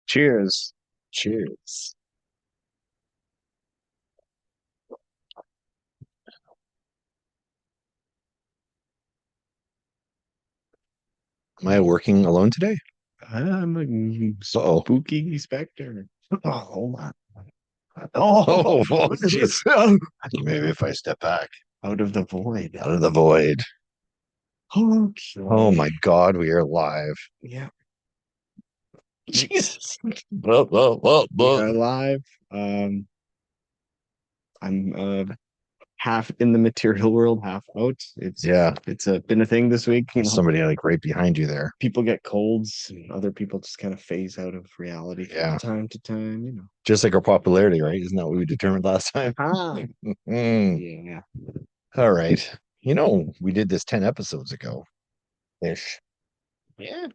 Cheers. Cheers. Am I working alone today? I'm a Uh-oh. spooky specter. Oh, hold on. Oh, Oh, oh, what is jeez. this? Oh, Maybe if I step back out of the void. out of the void. Oh Okay. my God, we are live. Yeah, Jesus. Whoa, whoa, whoa, we whoa. are live. Um, I'm half in the material world, half out. Yeah, It's been a thing this week. there's somebody like right behind you there. People get colds, and other people just kind of phase out of reality from Yeah, time to time. just like our popularity, right? Isn't that what we determined last time? Ah, Mm. yeah. All right. We did this 10 episodes ago ish. Yeah.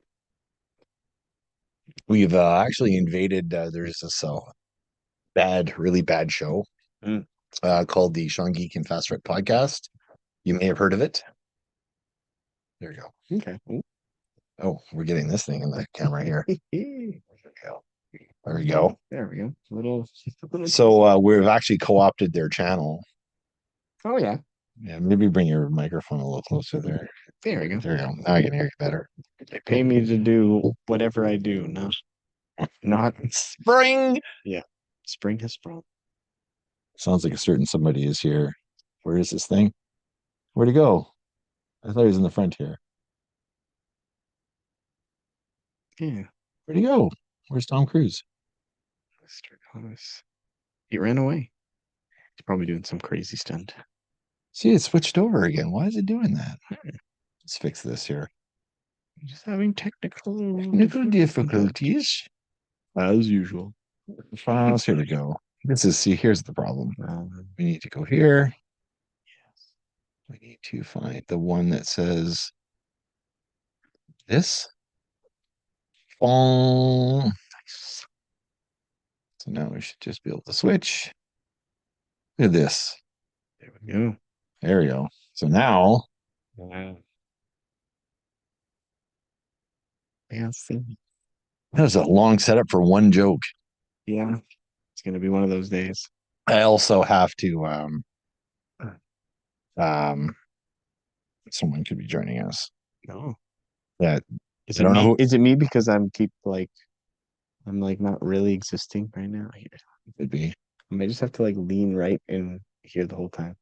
We've actually invaded, there's this really bad show Mm, called the Sean Geek and Fast Food Podcast. You may have heard of it. There you go. okay. Oh, we're getting this thing in the camera here. Ooh. There we go. There we go. A little So teaser. we've actually co-opted their channel. Oh yeah. Yeah, maybe bring your microphone a little closer there. There we go. There you go. Now I can hear you better. They pay me to do whatever I do, not Spring. yeah. Spring has sprung. Sounds like a certain somebody is here. Where is this thing? Where'd he go? I thought he was in the front here. Yeah. Where'd he go? Where's Tom Cruise? Mr. Thomas. He ran away. He's probably doing some crazy stunt. See, it switched over again. Why is it doing that? Let's fix this here. Just having technical Technical difficulties. as usual. Files. Here we go. Here's the problem. Um, We need to go here. We need to find the one that says this. Boom. So now we should just be able to switch. Look at this. there we go. There we go. So now Wow. Yeah, see. that was a long setup for one joke. Yeah. It's gonna be one of those days. I also have to um someone could be joining us. No. That Is I it don't know me? who Is it me because I'm like not really existing right now? Here. it could be. I might just have to like lean right and hear the whole time.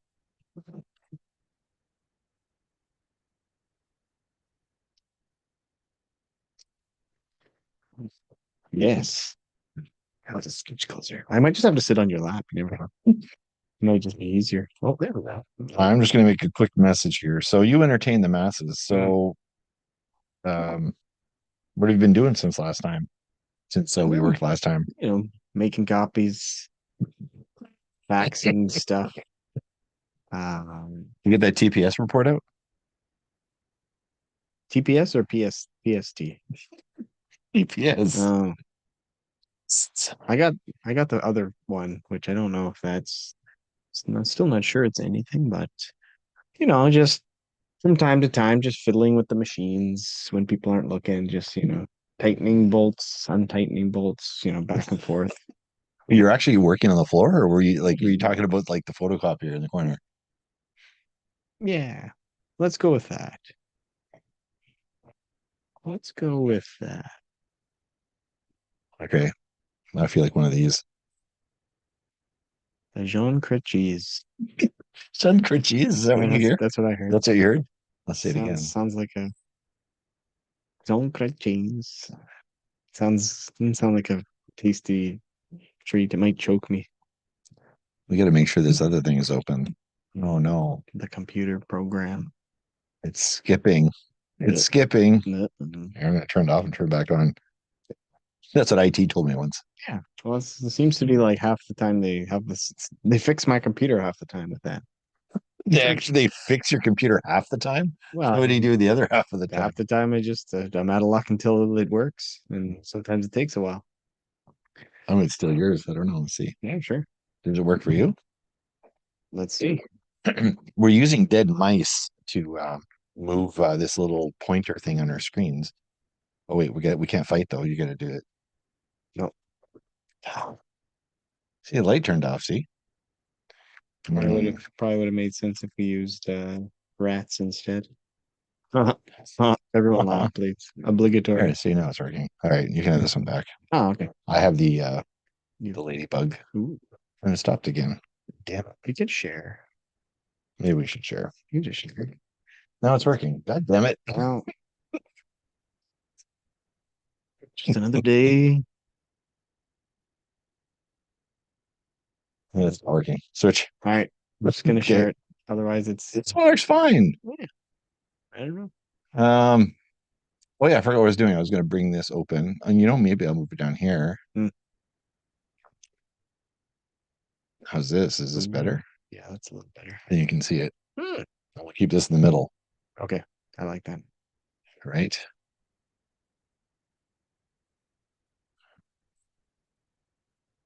Yes. I'll just scooch closer. I might just have to sit on your lap. You never know. It might just be easier. Oh, there we go. I'm just gonna make a quick message here. So you entertain the masses. Mm. So um what have you been doing since last time? Since we Well, worked last time? making copies, faxing stuff. Um, You get that TPS report out? TPS or PST? TPS. Oh, I got I got the other one, which I don't know if still not sure it's anything, but just from time to time, just fiddling with the machines when people aren't looking, just tightening bolts, untightening bolts, back and forth. You're actually working on the floor, or were you talking about like the photocopier in the corner? Yeah, let's go with that. Let's go with that. Okay. I feel like one of these. The Jean cheese. Sun cheese. Is that Yeah, what you hear? that's what I heard. That's what you heard? Let's say it Sounds again. sounds like a Jean cheese. Doesn't sound like a tasty treat. It might choke me. We got to make sure this other thing is open. Oh no, The computer program. it's skipping. It's Yeah. skipping. Yeah. I'm gonna turn it off and turn it back on. That's what IT told me once. Yeah. Well, it seems to be like half the time they have this. They fix my computer half the time with that. They fix your computer half the time. So what Well, do you do the other half of the time? half the time I'm out of luck until it works, and sometimes it takes a while. I mean, it's still yours. I don't know. Let's see. Yeah, sure. Does it work for you? Let's see. We're using dead mice to move this little pointer thing on our screens. Oh wait, we can't fight though. You got to do it. No, See, the light turned off. See? Mm. probably would have made sense if we used rats instead. Everyone Uh-huh. laugh, please. All right, Obligatory. see, now it's working. All right, you can have this one back. Oh, okay. I have You, the ladybug. ooh, And it stopped again. Damn it. we could share. Maybe we should share. You just share. Now it's working. God damn it. Well, just another day. It's not working. Switch. All right, we're just gonna Okay. share it. Otherwise, it's This one works fine. yeah, I don't know. Um, oh yeah, I forgot what I was doing. I was gonna bring this open. And maybe I'll move it down here. Hmm. How's this? Is this Ooh, better? yeah, that's a little better. Then you can see it. Hmm. I'll keep this in the middle, Okay, I like that. right?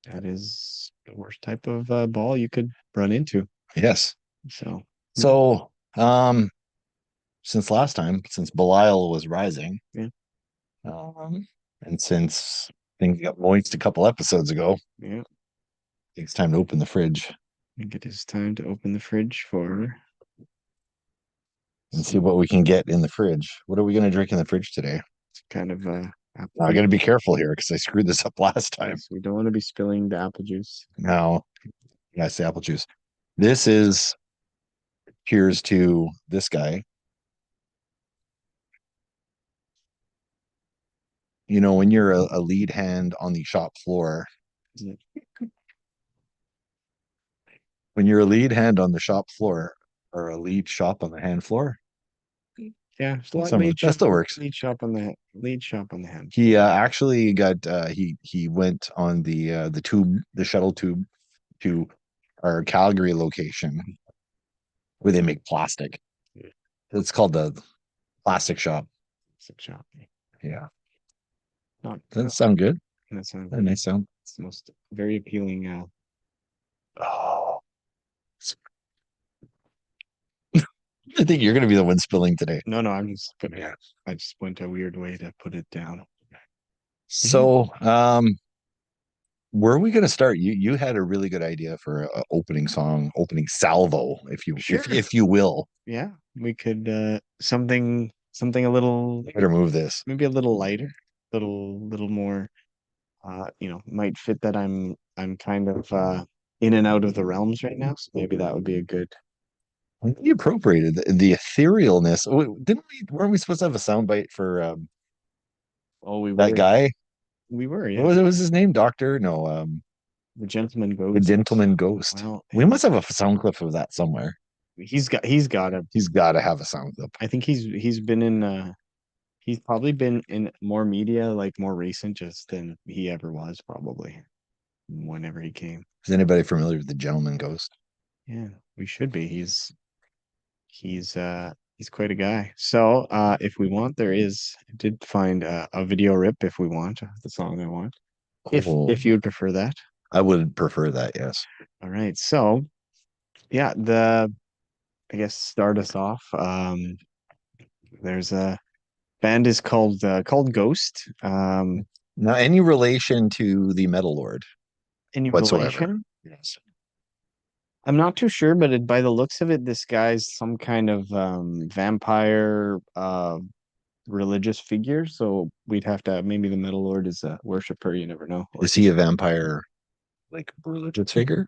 That is the worst type of ball you could run into. Yes. So, hmm, So, since last time, since Belial was rising, yeah, um, and since things got moist a couple episodes ago, I yeah. think it's time to open the fridge I think it is time to open the fridge for and see some what we can get in the fridge. What are we gonna drink in the fridge today? kind of apple Now, I got to be juice. careful here because I screwed this up last time. Yes, we don't want to be spilling the apple juice. Now, yeah, I say apple juice. This is Cheers to this guy. When you're a lead hand on the shop floor, Isn't when you're a lead hand on the shop floor or a lead shop on the hand floor, it? Yeah, it's a lot that still works. lead shop on the hand He floor. actually got he went on the shuttle tube to our Calgary location where they make plastic. Yeah, It's called the plastic shop. six shop. Yeah. Not Does that sound good? that's not A nice sound. it's the most very appealing. Oh, I think you're gonna be the one spilling today. No, no, I'm just putting Yeah. it. I just went a weird way to put it down. Yeah, So, where are we gonna start? You had a really good idea for a opening song, opening salvo, sure. if you will. Yeah, we could something a little Better move this. maybe a little lighter, little more might fit that I'm kind of in and out of the realms right now. So maybe that would be a good. You appropriated the etherealness. Didn't we? Weren't we supposed to have a soundbite for Oh, we that were. guy? We were, What yeah. was his name? Doctor? No, The gentleman the ghost. gentleman ghost. Well, We must have a sound clip of that somewhere. he's got a He's got to have a sound clip. I think he's been in he's probably been in more media like more recent just than he ever was probably whenever he came. Is anybody familiar with the gentleman ghost? Yeah, we should be. He's quite a guy. So if we want, I did find a video rip if we want the song I want. Oh, If you would prefer that. I would prefer that. Yes. All right. So yeah, the I guess start us off. There's a band is called Ghost. Now, any relation to the Metal Lord Any whatsoever? relation? Yes. I'm not too sure, but by the looks of it, this guy's some kind of vampire religious figure. So we'd have to maybe the Metal Lord is a worshiper. You never know, or Is he he's a vampire, like religious figure?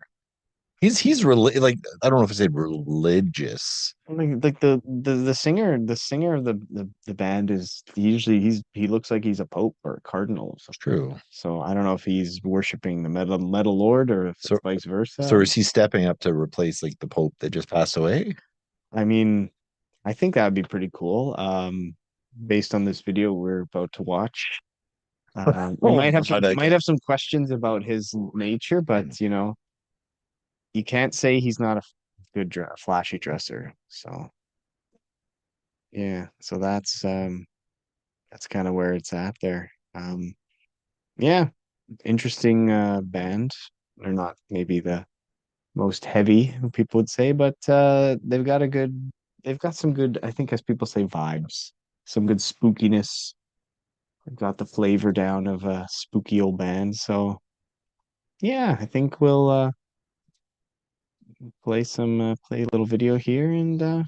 Like I don't know if I say religious. I mean, like the singer of the band is usually he looks like he's a pope or a cardinal or It's something. true. So I don't know if he's worshiping the Metal Lord or if So it's vice so versa. is he stepping up to replace like the Pope that just passed away? I mean, I think that would be pretty cool. Based on this video we're about to watch. We Oh God, might have some questions about his nature, but you can't say he's not a good flashy dresser. So yeah, so that's kind of where it's at there. Yeah, interesting band. They're not maybe the most heavy people would say, but they've got some good, I think as people say, vibes, some good spookiness. got the flavor down of a spooky old band. So yeah, I think we'll play a little video here and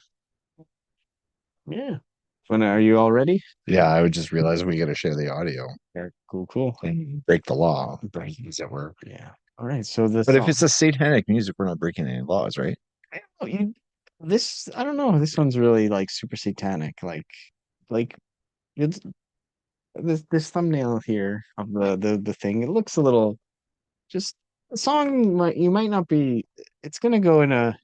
yeah. When are you all ready? Yeah, I would just realize we got to share the audio Yeah, cool. and break the law. Right. As it were. Yeah. All right. So the But if song. it's a satanic music, we're not breaking any laws, right? I don't know, this I don't know. This one's really like super satanic. Like it's this thumbnail here of the thing. It looks a little just the song might you might not be. It's gonna go in a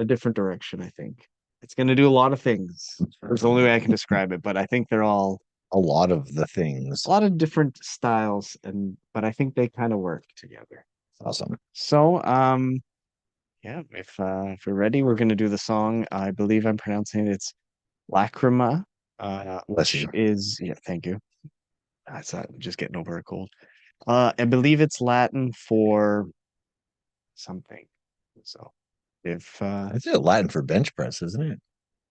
different direction. I think it's gonna do a lot of things. There's the only way I can describe it, but I think they're all A lot of the a things. lot of different styles, and but I think they kind of work together. Awesome. So, yeah, if we're ready, we're gonna do the song. I believe I'm pronouncing it. It's Lacrima, Bless which you. is yeah, thank you. That's just getting over a cold. I believe it's Latin for something. So if It's Latin for bench press, isn't it?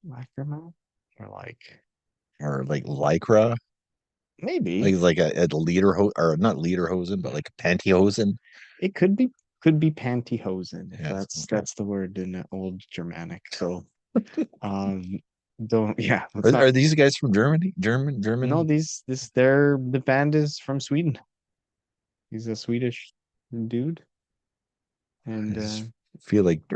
Lacrima or like Or like lycra, maybe like a leader or not leader hosen, but like pantyhosen. it could be pantyhosen if Yes. Okay. that's the word in old Germanic. So um don't yeah, let's Are, not are these guys from Germany? no German. these this they're the band is from Sweden. He's a Swedish dude I and just feel like I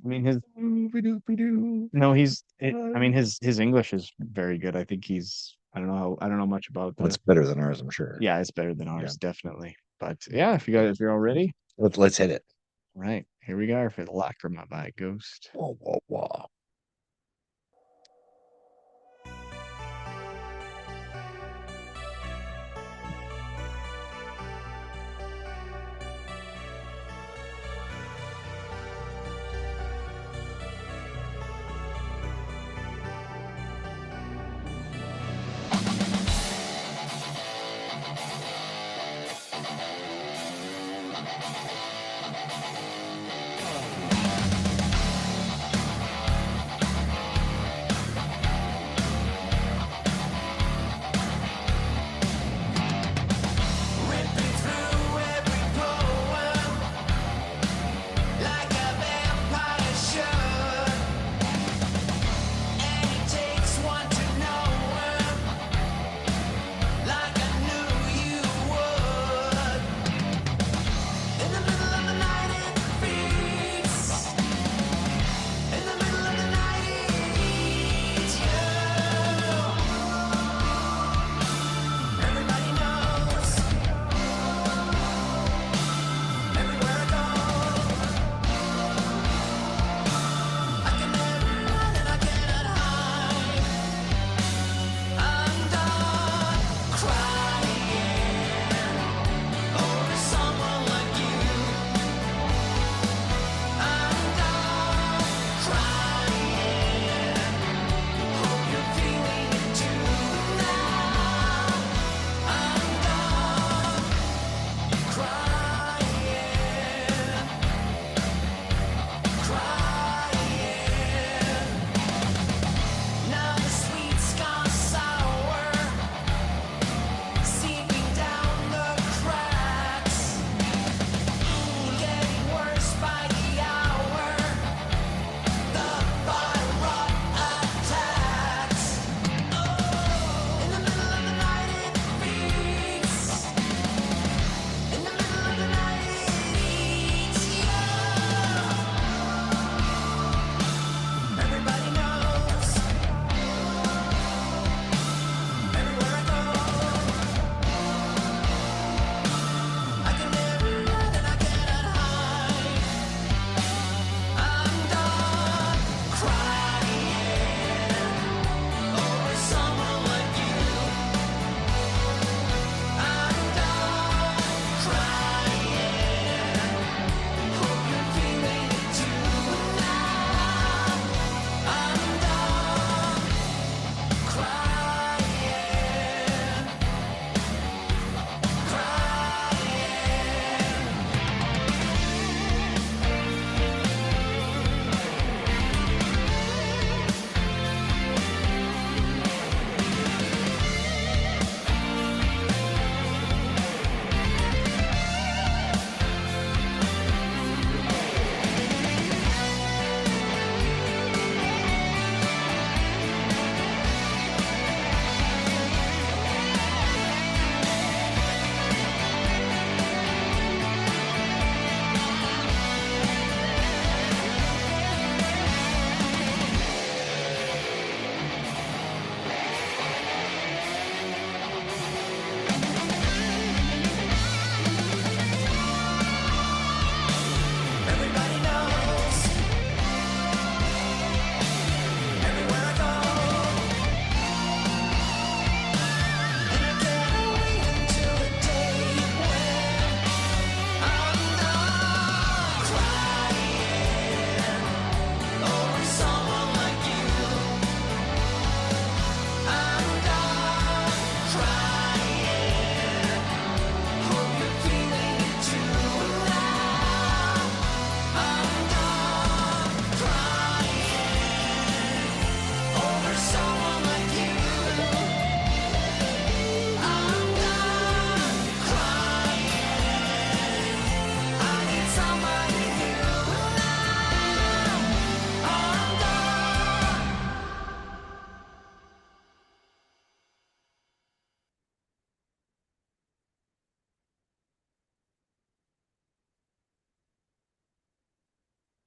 mean his no I mean his English is very good. I think he's I don't know much about well, it's the better than ours, I'm sure. yeah, it's better than Yeah. ours, definitely. But yeah, if you're all ready, Let's hit it. right, here we go for the Lacrima by Ghost. Whoa, whoa, whoa.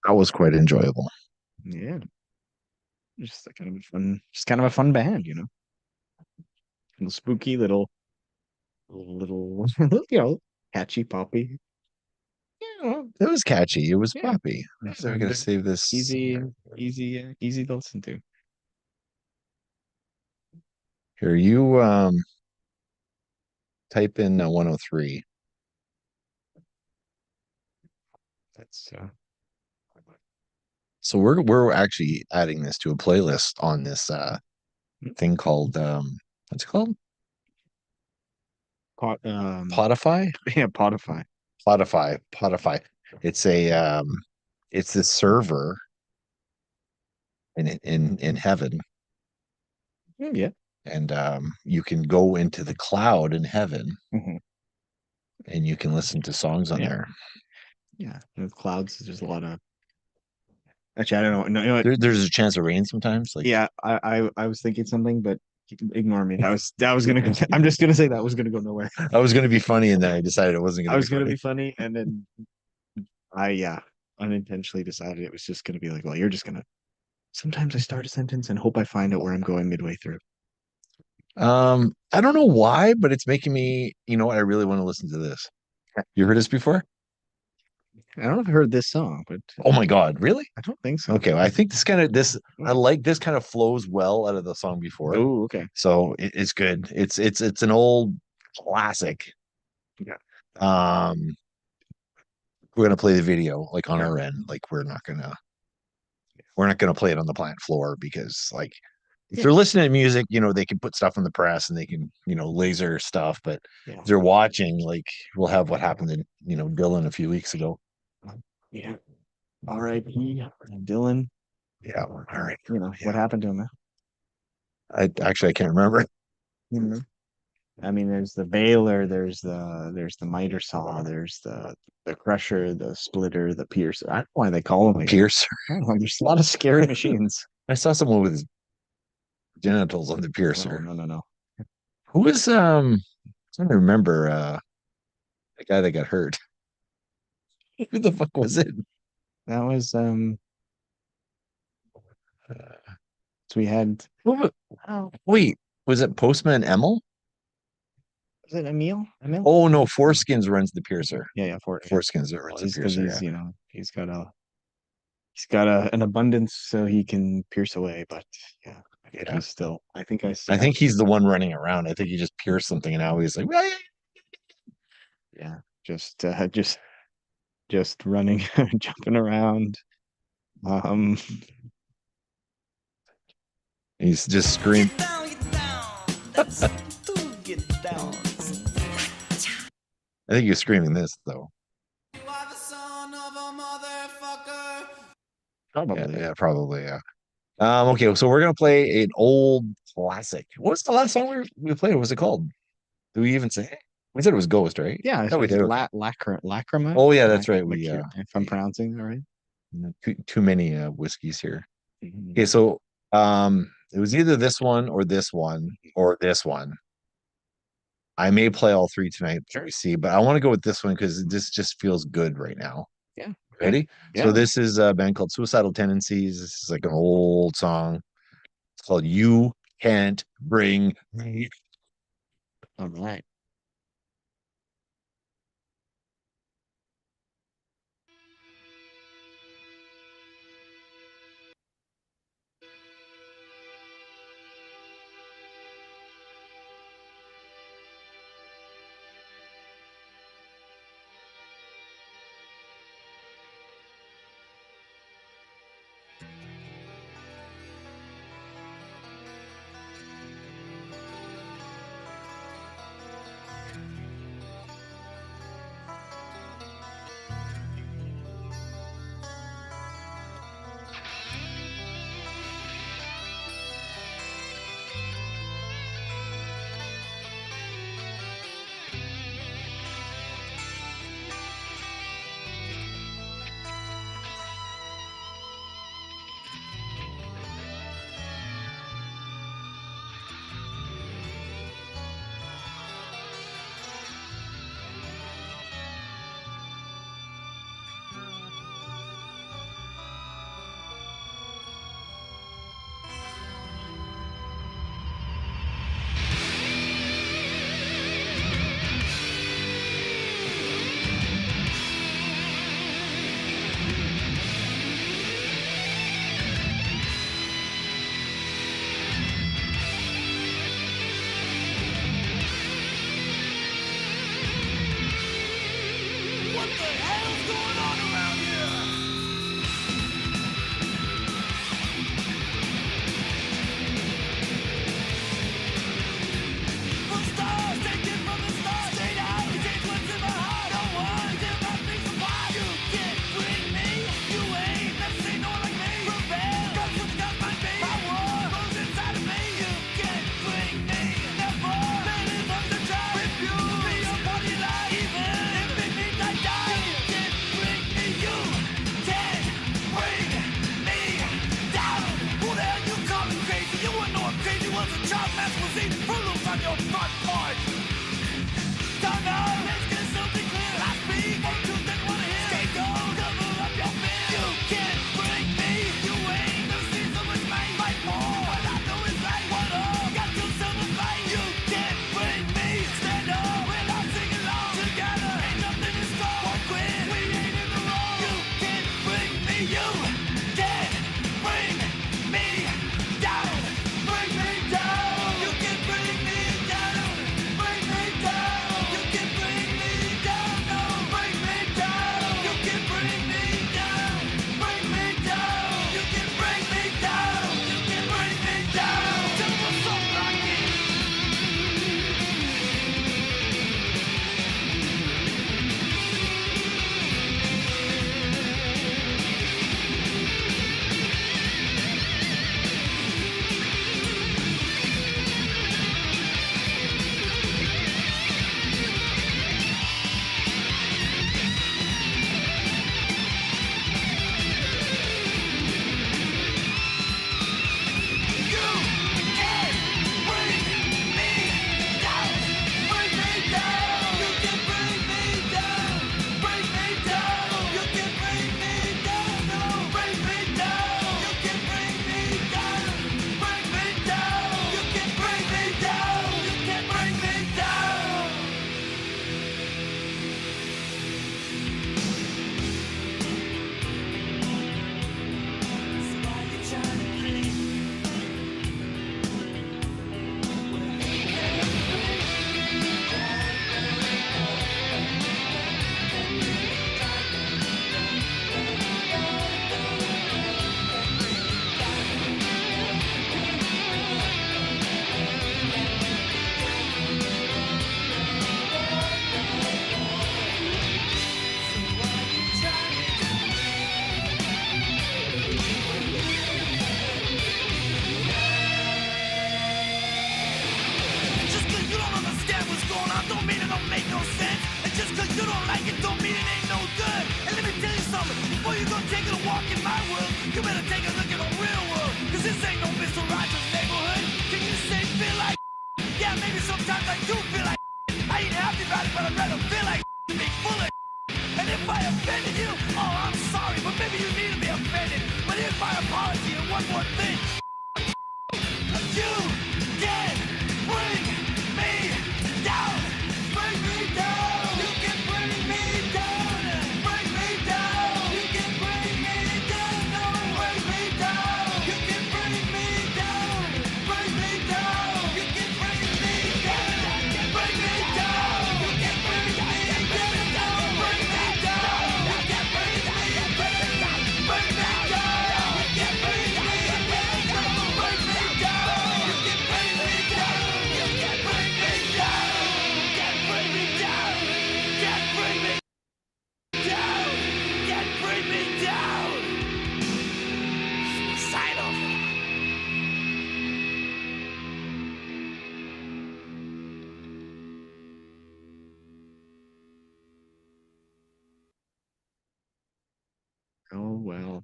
That was quite enjoyable. Yeah, just a kind of a fun, just kind of a fun band, little spooky, little, catchy, poppy. It was catchy. It was Yeah, poppy. yeah, So I gotta save this. easy, easy to listen to. Here, you type in 103. That's So we're actually adding this to a playlist on this thing called what's it called? pot, Spotify? yeah, Spotify. Spotify. It's a it's the server in heaven, Yeah. and you can go into the cloud in heaven Mhm. and you can listen to songs on Yeah. there. Yeah. With clouds, there's a lot of. Actually, I don't know. No, you know what? There's a chance of rain sometimes. Like Yeah, I was thinking something, but ignore me. That was gonna. I'm just gonna say that was gonna go nowhere. I was gonna be funny, and then I decided it wasn't I gonna be was gonna funny. be funny, and then I unintentionally decided it was just gonna be like, well, you're just gonna. Sometimes I start a sentence and hope I find out where I'm going midway through. I don't know why, but it's making me, you know what, I really want to listen to this. You heard this before? I don't know if I heard this song, but Oh my God, really? I don't think so. Okay, well, I think this I like this kind of flows well out of the song before. Oh, okay. So it's good. It's an old classic. Yeah. Um, we're gonna play the video like on Yeah. our end. Like we're not gonna play it on the plant floor because like if Yeah. they're listening to music, they can put stuff in the press and they can, laser stuff, but Yeah. if they're watching, like we'll have what happened to, Dylan a few weeks ago. Yeah. R.I.P. Dylan. Yeah. All right. What Yeah. happened to him? I can't remember. Mhm. I mean, there's the baler, there's the miter saw, there's the crusher, the splitter, the piercer. I don't know why they call them like that. Pierce. I don't know. There's a lot of scary machines. I saw someone with his genitals on the Oh piercer. no, no, no. Who was I'm trying to remember the guy that got hurt. Who the fuck was it? That was Uh, so we had oh, Wait, was it Postman Emil? was it Emil? Emil? Oh no, Foreskins runs the piercer. Yeah, yeah, for yeah. Foreskins that Well, runs the he's because piercer, yeah. he's got an abundance so he can pierce away, but yeah, Yeah. he's still I think I I have think he's the one running around. I think he just pierced something and now he's like, "Well, yeah." yeah, just running jumping around. Um He's just screaming. Get down. That's to get down. I think he's screaming this though. You are the son of a motherfucker. Yeah, Probably. yeah, probably, yeah. Okay, so we're gonna play an old classic. What's the last song we played? What was it called? Do we even say? We said it was Ghost, right? Yeah, No, we it's did. Okay. Lacrima. Oh yeah, that's right. We If I'm pronouncing that right. too many whiskeys here. Mhm. Okay, so it was either this one or this one or this one. I may play all three tonight, we see, but I want to go with this one because this just feels good right now. Yeah. Okay. Ready? So Yeah. this is a band called Suicidal Tendencies. This is like an old song. It's called "You Can't Bring Me." All right.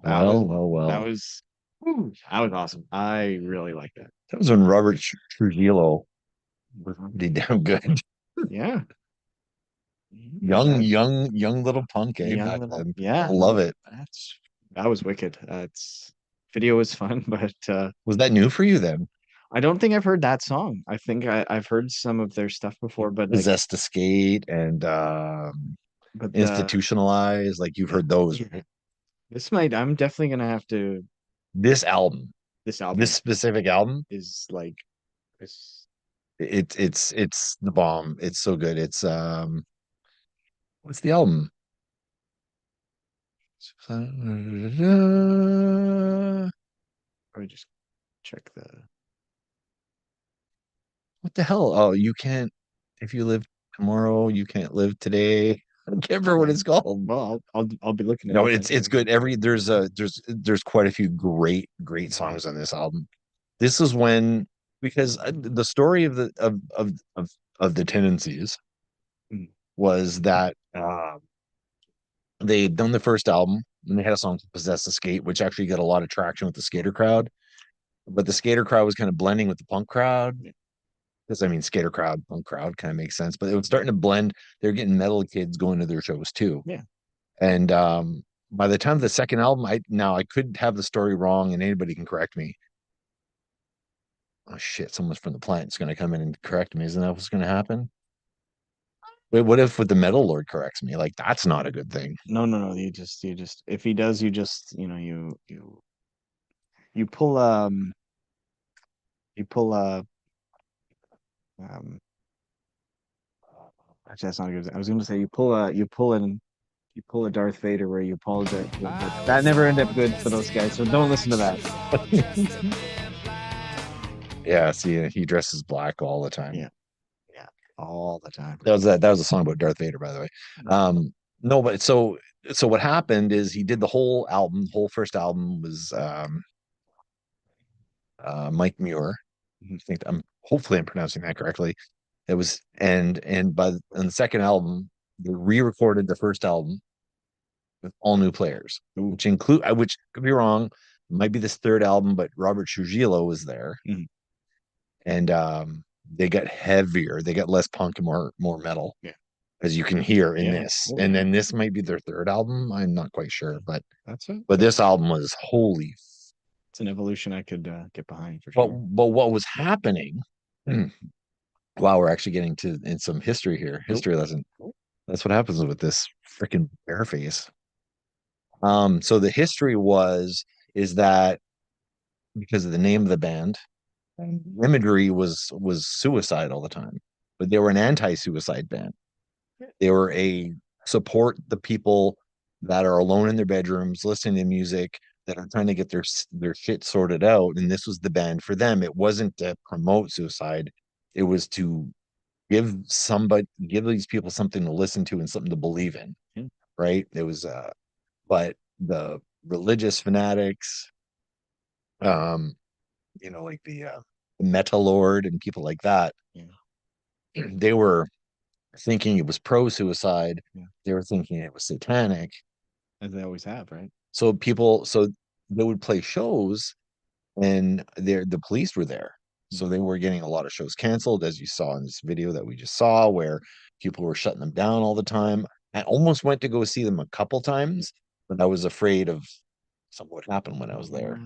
Oh well, that Well. was whew, that was awesome. I really like that. That was when Robert Trujillo did damn good. Yeah, Young little punk, the eh, young back little then. I yeah, love no, it. that was wicked. That's video was fun, but Was that new for you then? I don't think I've heard that song. I think I've heard some of their stuff before, but like, Possessed to Skate and but Institutionalized, like you've heard those, yeah, right? this might. I'm definitely gonna have to. This album, This this album specific album, is like this. it's the bomb. It's so good. It's what's the album? Let me just check the. What the hell? Oh, you can't. If you live tomorrow, you can't live today. I can't remember what it's called. Well, I'll be looking it No, up. it's good. There's quite a few great songs on this album. This is when because the story of the tendencies Mm. was that they'd done the first album and they had a song called Possess the Skate, which actually got a lot of traction with the skater crowd. But the skater crowd was kind of blending with the punk crowd. Because I mean, skater crowd, punk crowd kind of makes sense, but it was starting to blend. They're getting metal kids going to their shows too. Yeah. And by the time of the second album, I could have the story wrong, and anybody can correct me. Oh shit, someone from the plant's going to come in and correct me. Isn't that what's going to happen? Wait, what if with the metal lord corrects me? Like that's not a good thing. No. You just if he does, you just you pull you pull um actually that's not a good. I was gonna say you pull a Darth Vader where you apologize, but that never ended up good for those guys. So don't listen to that. Yeah, see, he dresses black all the time. Yeah, yeah, all the time. That was a song about Darth Vader, by the way. No, but so what happened is he did the whole album. The whole first album was Mike Muir. I think hopefully I'm pronouncing that correctly. It was and the second album, they re-recorded the first album with all new players, Ooh. which could be wrong, might be this third album, but Robert Trujillo was there, Mhm. and they got heavier, they got less punk and more metal, Yeah, as you can hear in yeah. this. Oh, And yeah. then this might be their third album. I'm not quite sure, but That's it. this album was holy. It's an evolution I could get behind for But sure. what was happening? Wow, we're actually getting to in some history here, Nope. history lesson. That's what happens with this freaking bareface. So the history is that because of the name of the band, imagery was suicide all the time, but they were an anti-suicide band. They were a support the people that are alone in their bedrooms listening to music, that are trying to get their shit sorted out, and this was the band for them. It wasn't to promote suicide, it was to give these people something to listen to and something to believe in, Yeah. right? It was but the religious fanatics, um like the Meta Lord and people like that, Yeah. they were thinking it was pro suicide. Yeah. They were thinking it was satanic. As they always have, right? So they would play shows and the police were there. So they were getting a lot of shows canceled, as you saw in this video that we just saw, where people were shutting them down all the time. I almost went to go see them a couple times, but I was afraid of something would happen when I was there.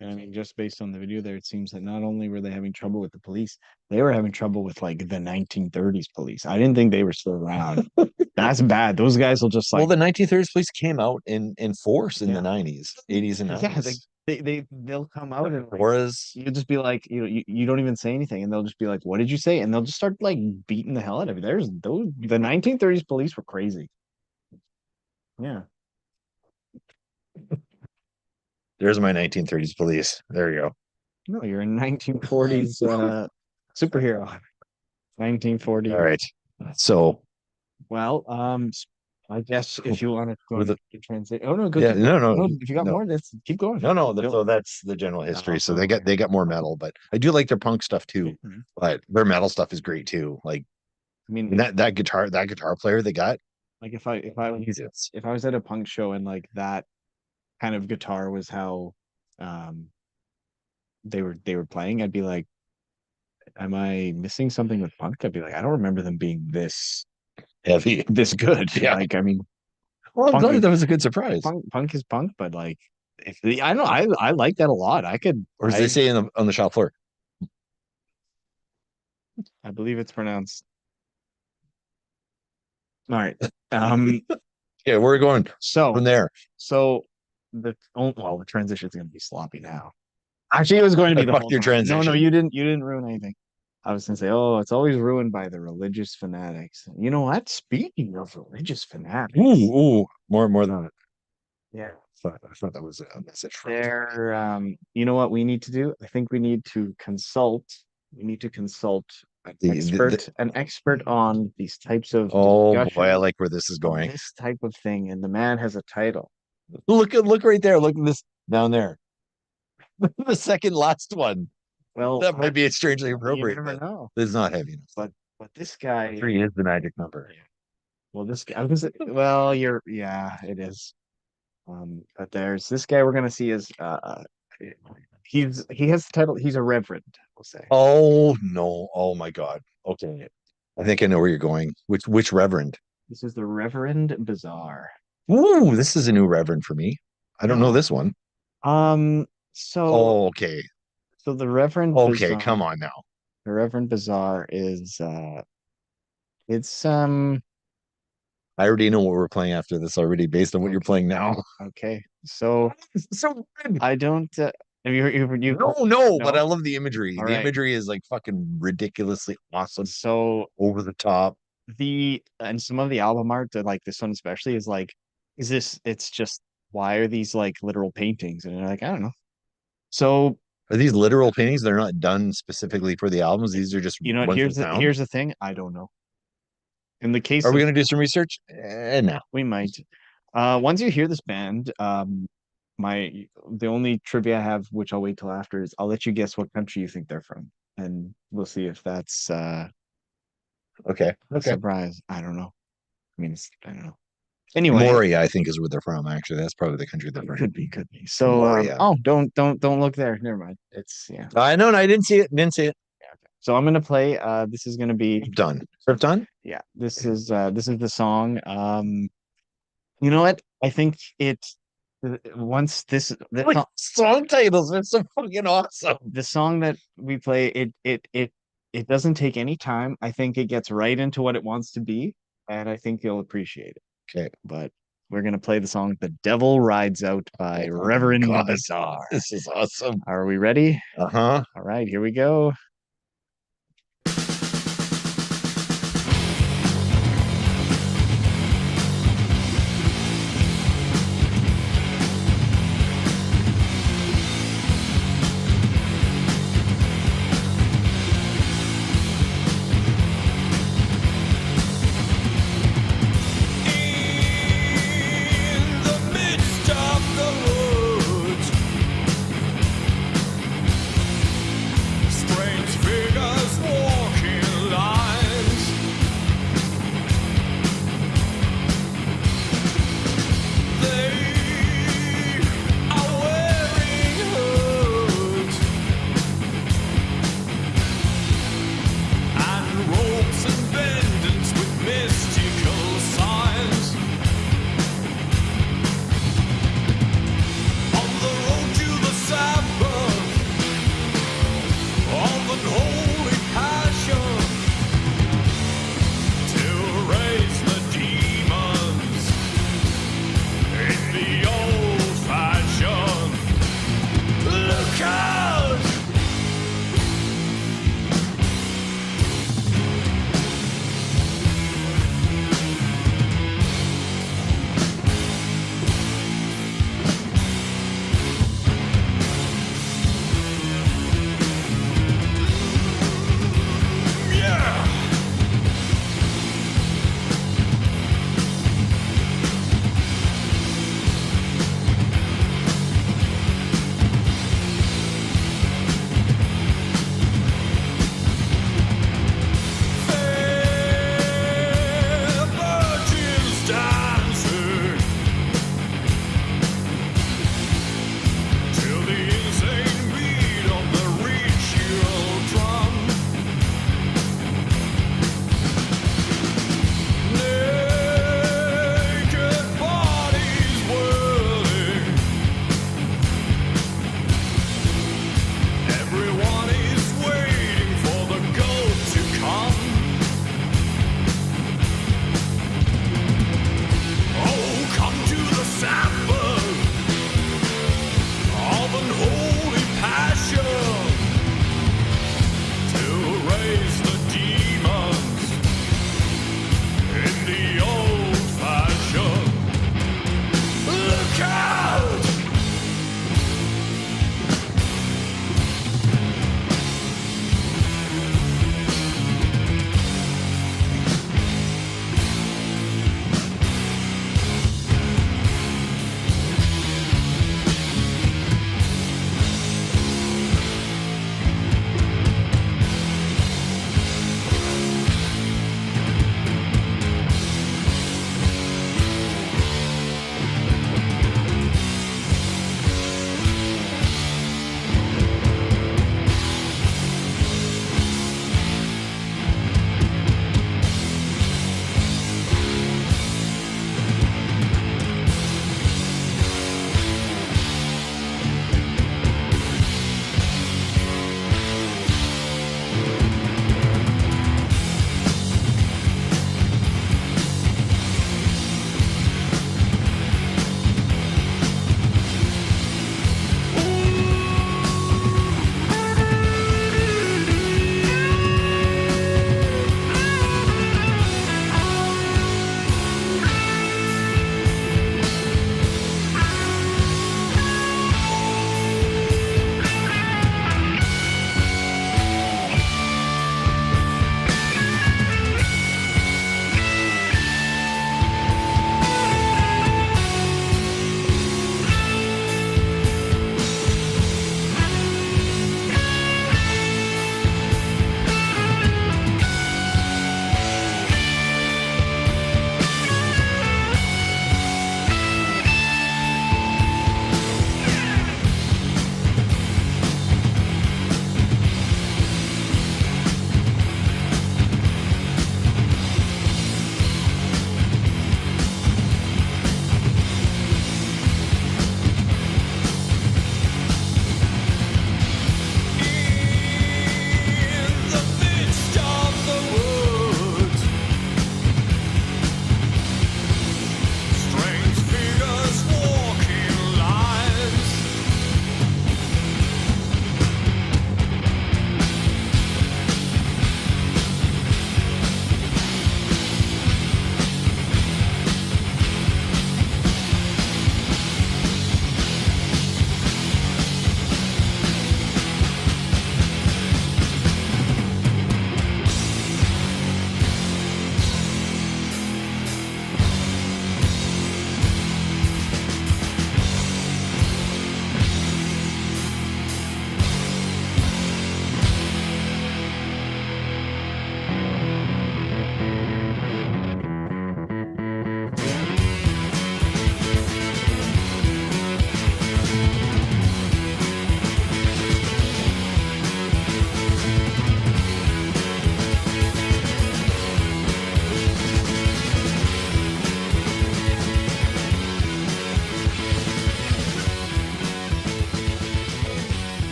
And I mean, just based on the video there, it seems that not only were they having trouble with the police, they were having trouble with like the 1930s police. I didn't think they were still around. That's bad. Those guys will just Well, like, the 1930s police came out in force in yeah, the 90s, 80s, and yeah, 90s. they'll come out and like, Whereas, you'll just be like, you don't even say anything, and they'll just be like, "What did you say?" And they'll just start like beating the hell out of you. There's those the 1930s police were crazy. Yeah. there's my 1930s police. There you go. No, you're a 1940s superhero. All 1940. right. So, Well, I guess if you want to go with the, to transit. Oh no, go yeah, keep going. no, No, if you got no, more, that's keep going. no. Don't- So that's the general history. So Oh, they got more metal, but I do like their punk stuff too. mhm. But their metal stuff is great too. Like I mean, that guitar player they got. like if I was at a punk show and like that kind of guitar was how um they were playing, I'd be like, am I missing something with punk? I'd be like, I don't remember them being Heavy. this good. Yeah. Like, I mean, Well, I'm punk glad that was a good surprise. punk is punk, but like, if I know I like that a lot. Or as they say on the shop floor, I believe it's pronounced. All right. Um. yeah, we're going So from there. so the transition is going to be sloppy now. Actually, it was going to be the Fuck whole your time. No, transition. you didn't ruin anything. I was going to say, oh, it's always ruined by the religious fanatics. You know what? Speaking of religious fanatics, More than that. yeah, I thought that was a message from. you know what we need to do? I think we need to consult we need to consult The an expert on these types of oh boy, I discussion like where this is of going. this type of thing, and the man has a title. Look right there. Look at this down there. The second last one. Well, That might be strangely you appropriate, never but know. it's not heavy enough. But this guy, Three is the magic number. yeah. Well, this guy, well, yeah, it is. But there's this guy we're gonna see is he has the title. He's a reverend, we'll say. Oh no. Oh my God. Okay. I think I know where you're going. Which reverend? This is the Reverend Bazaar. Ooh, this is a new reverend for me. I don't know No. this one. Um, so Oh, okay. so the Reverend Okay, Bazaar, come on now. the Reverend Bazaar is it's I already know what we're playing after this already based on what you're playing now. okay. So So good. I don't have you No, but no? I love the imagery. All The right. imagery is like fucking ridiculously awesome, So over the top. the and some of the album art, like this one especially, is like, is this? It's just why are these like literal paintings? And you're like, I don't know. So Are these literal paintings? They're not done specifically for the albums. These are just you know what? ones we found. Here's the thing. I don't know. In the case Are we of going to do some research? No. we might. Once you hear this band, my the only trivia I have, which I'll wait till after, is I'll let you guess what country you think they're from, and we'll see if that's Okay. a Okay. surprise. I don't know. I mean, I don't know. Anyway, Moria, I think, is where they're from. Actually, that's probably the country they're from. could be. So, Moria. oh, don't look there. Never mind. It's yeah. I know, and I didn't see it. Didn't see it. Yeah, okay. So I'm gonna play. This is gonna be Done. Surf done. yeah. This is the song. You know what? I think it once this Like song titles, it's so fucking awesome. the song that we play it doesn't take any time. I think it gets right into what it wants to be, and I think you'll appreciate it. Okay. But we're gonna play the song "The Devil Rides Out" by Oh my Reverend God. Bazaar. This is awesome. Are we ready? Uh-huh. All right, here we go. In the midst of the woods, strange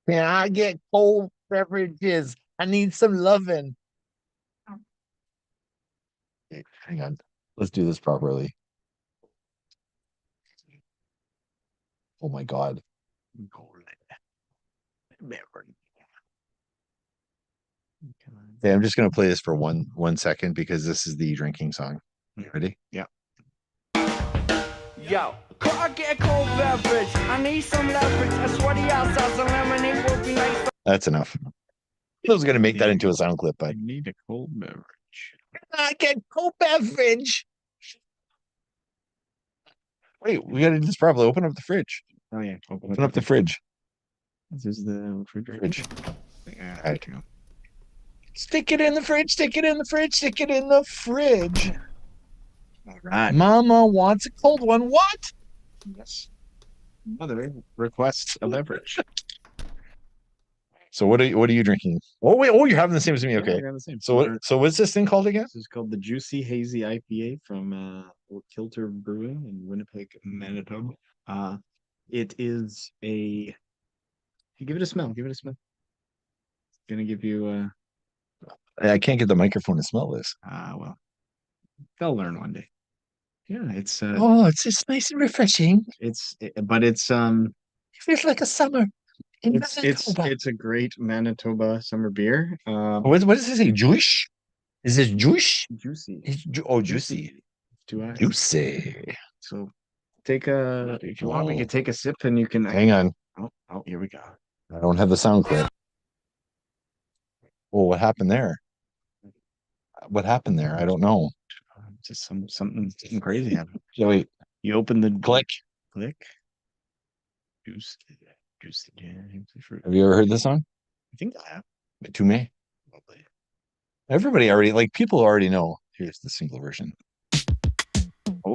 Can I get cold beverages? I need some loving. Okay, hang on. Let's do this properly. Oh my God. Okay, I'm just gonna play this for one second because this is the drinking song. You ready? Yeah. Yo, could I get a cold beverage? I need some leverage. I swear the outside's a lemonade will be nice. That's enough. I was gonna make that into a sound clip, but I need a cold beverage. I get cold beverage. Wait, we gotta do this properly. Open up the fridge. Oh yeah, Open up the fridge. This is the refrigerator. Fridge. Yeah, All right. Stick it in the fridge. Stick it in the fridge. Stick it in the fridge. All right. Mama wants a cold one. What? Yes. Mother requests a beverage. So what are you drinking? Oh wait, oh, you're having the same as me. Yeah, Okay. I got the same. So what's this thing called again? This is called the Juicy Hazy IPA from Kilter Brewing in Winnipeg, Manitoba. It is a. Give it a smell. Give it a smell. It's gonna give you I can't get the microphone to smell this. well, they'll learn one day. Yeah, it's Oh, it's just nice and refreshing. but it's It feels like a summer. in it's Manitoba. it's a great Manitoba summer beer. What does it say? Jewish? Is this Jewish? Juicy. Juicy. Do I? Juicy. So take a if you want, we can take a sip and you can. Hang on. Oh, here we go. I don't have the sound clip. Oh, what happened there? What happened there? I don't know. Just something crazy happened. So wait, You open the click. click. Juicy jam, fruit. Have you ever heard this song? I think I have. To me. Probably. Everybody already, like, people already know. Here's the single version. Oh,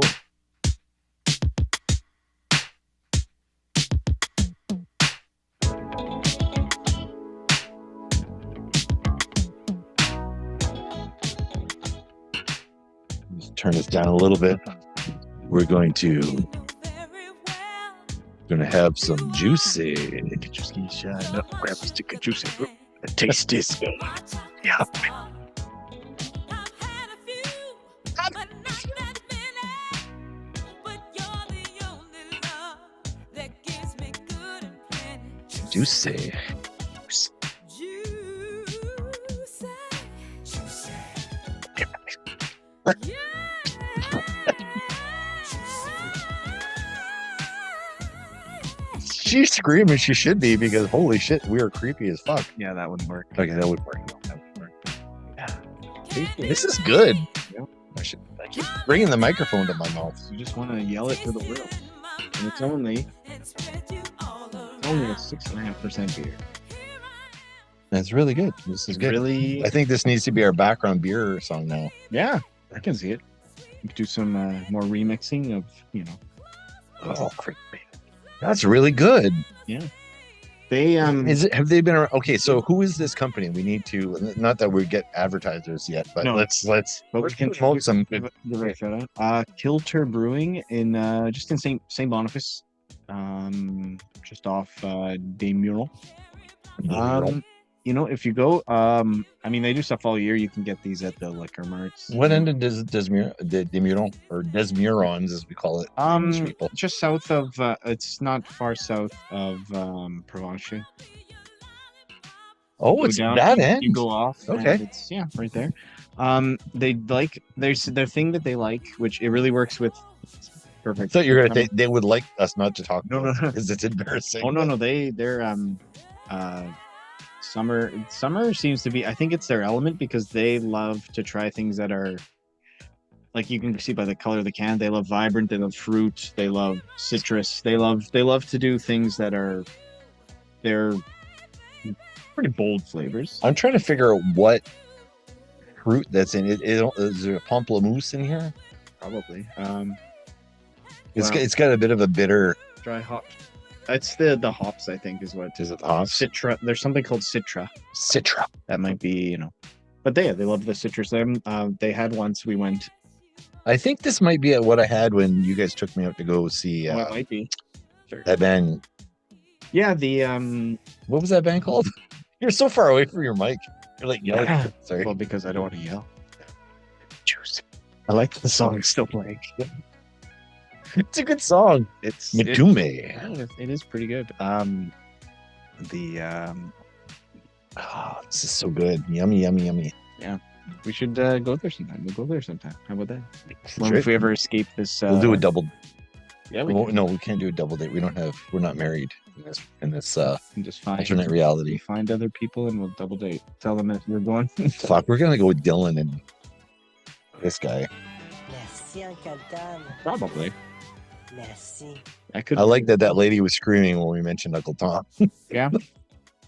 Just turn this down a little bit. We're going to have some juicy. juicy shine up, grab a stick of juicy fruit. The taste is good. Yeah. Juicy. She's screaming. She should be because holy shit, we are creepy as fuck. Yeah, that wouldn't work. Okay, that would work. That would work. This is good. Yeah. I keep bringing the microphone to my mouth. You just want to yell it to the world. And it's only a 6.5% beer. That's really good. This is good. Really? I think this needs to be our background beer song now. Yeah, I can see it. We could do some more remixing of, Oh, creepy. That's really good. They Have they been around? Okay, so who is this company? We need to, not that we get advertisers yet, but No. let's but we can promote some. give it a shout out. Kilter Brewing in just in St. Boniface, just off Des Mureaux. If you go, I mean, they do stuff all year. You can get these at the liquor marts. What end of Desmuron or Desmurons, as we call it? People. Just south of. It's not far south of Provencher. Oh, Go it's down, that you end. go off. and Okay. It's right there. They like there's their thing that they like, which it really works with. I Perfect. thought you were gonna. They would like us not to talk. No, about no, it because it's embarrassing. Oh no, they're summer seems to be, I think it's their element because they love to try things that are, like, you can see by the color of the can, they love vibrant, they love fruit, they love citrus, they love to do things that they're pretty bold flavors. I'm trying to figure out what fruit that's in it. Is there a pamplemousse in here? Probably It's got a bit of a bitter. dry hop. It's the hops, I think, is what Is it the hops? Citra. There's something called Citra Citra. that might be, but they love the citrus. They had once we went. I think this might be what I had when you guys took me out to go see It might be. Sure. that band Yeah, the What was that band called? You're so far away from your mic. You're like yelling. Sorry. well, because I don't want to yell. Juice. I like the song is still playing. It's a good song. It's Mitume. it is pretty good. The Oh, this is so good. Yummy, yummy, yummy. we should go there sometime. We'll go there sometime. How about that? Well, Sure. if we ever escape this, We'll do a double. Yeah, No, we can't do a double date. We're not married in this can just find alternate reality. find other people and we'll double date. Tell them if we're going. Fuck, we're gonna go with Dylan and this guy. Merci, Uncle Tom. Probably. Merci. I could. I like that lady was screaming when we mentioned Uncle Tom. Yeah,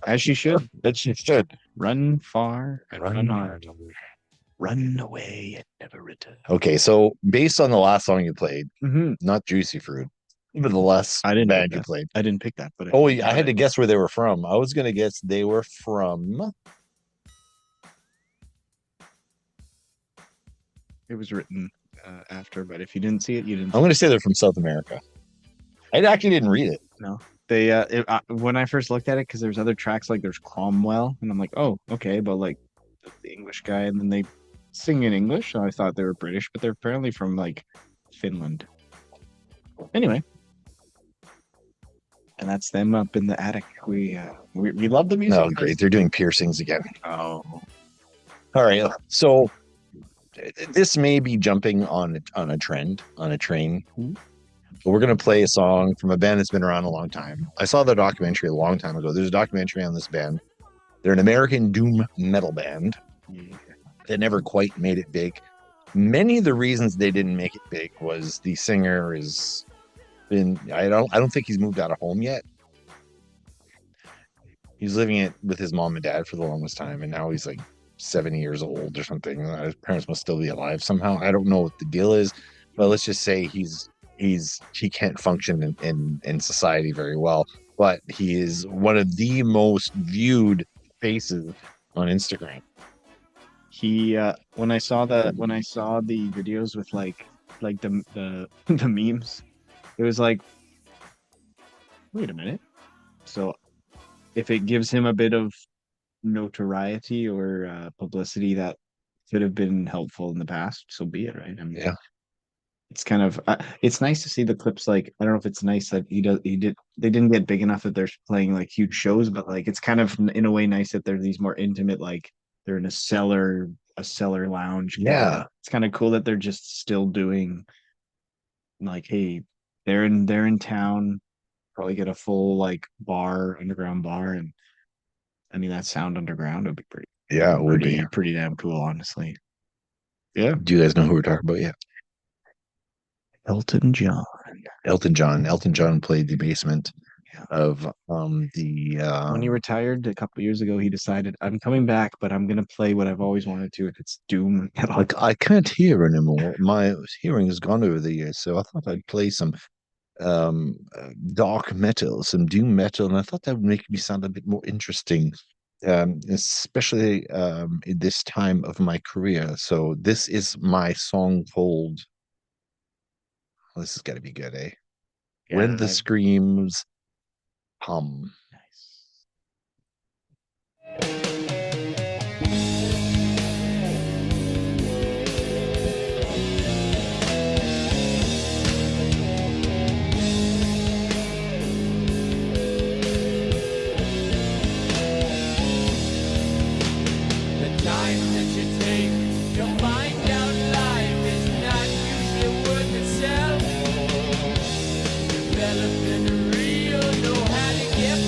as she should. That she should. Run far and run hard. Run away and never return. Okay, so based on the last song you played, Mm-hmm. not Juicy Fruit, but the last I didn't band pick you that. played. I didn't pick that, but Oh, I had to guess where they were from. I was gonna guess they were from. it was written after. But if you didn't see it, you didn't. I'm gonna say they're from South America. I actually didn't read it. They when I first looked at it, because there's other tracks like there's Cromwell, and I'm like, oh, okay, but like the English guy, and then they sing in English, so I thought they were British, but they're apparently from like Finland. Anyway, and that's them up in the attic. We love the music. Oh, great! They're doing piercings again. Oh, All right, so this may be jumping on a trend, on a train. But we're gonna play a song from a band that's been around a long time. I saw the documentary a long time ago. There's a documentary on this band. They're an American doom metal band yeah. that never quite made it big. Many of the reasons they didn't make it big was the singer is been. I don't think he's moved out of home yet. He's living it with his mom and dad for the longest time, and now he's like 70 years old or something. His parents must still be alive somehow. I don't know what the deal is, but let's just say he can't function in society very well. But he is one of the most viewed faces on Instagram. He when I saw the videos with like the the memes, it was like, wait a minute. So if it gives him a bit of notoriety or publicity that could have been helpful in the past, so be it, right? I mean, Yeah. it's kind of it's nice to see the clips. Like, I don't know if it's nice that they didn't get big enough that they're playing like huge shows, but like it's kind of in a way nice that they're these more intimate, like they're in a cellar lounge. Yeah. It's kind of cool that they're just still doing like, hey, they're in town, probably get a full like underground bar, and I mean that sound underground would be Yeah, it would be. pretty damn cool, honestly. Yeah. Do you guys know who we're talking about yet? Elton John. Elton John. Elton John played the basement Yeah. of the When he retired a couple years ago, he decided, I'm coming back, but I'm gonna play what I've always wanted to, and it's doom metal. like I can't hear anymore. My hearing has gone over the years, so I thought I'd play some dark metal, some doom metal, and I thought that would make me sound a bit more interesting. Especially in this time of my career. So this is my song called. Well, this has got to be good, eh? When the screams hum. Nice. The time that you take to find out life is not usually worth itself. Developing real, know how to get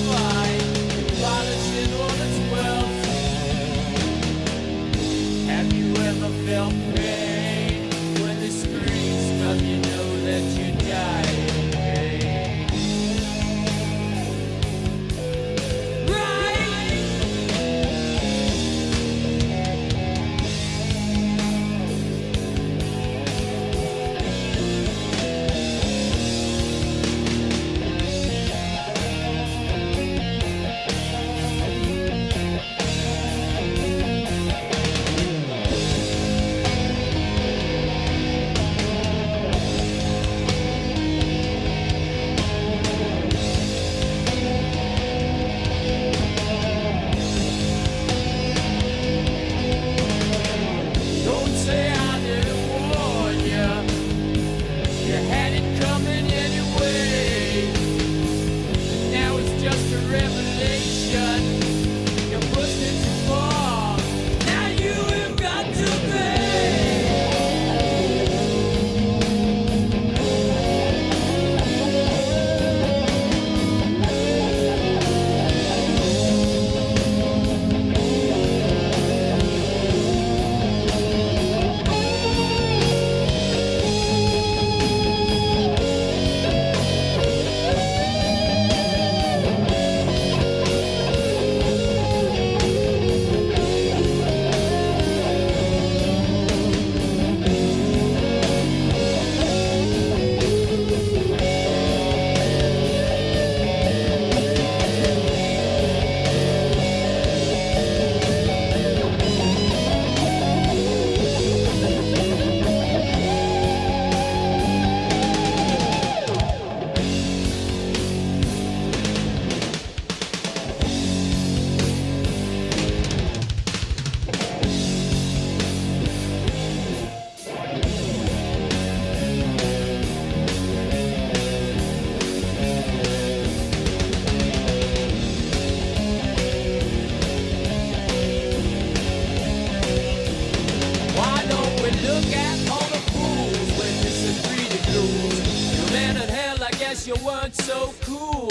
you weren't so cool.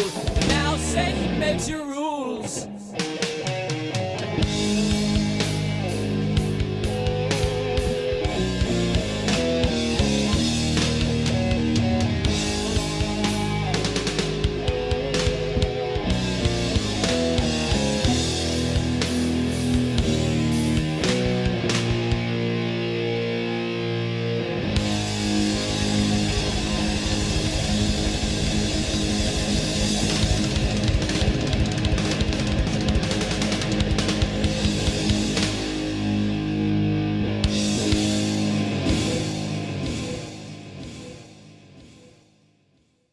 Now Satan makes your rules.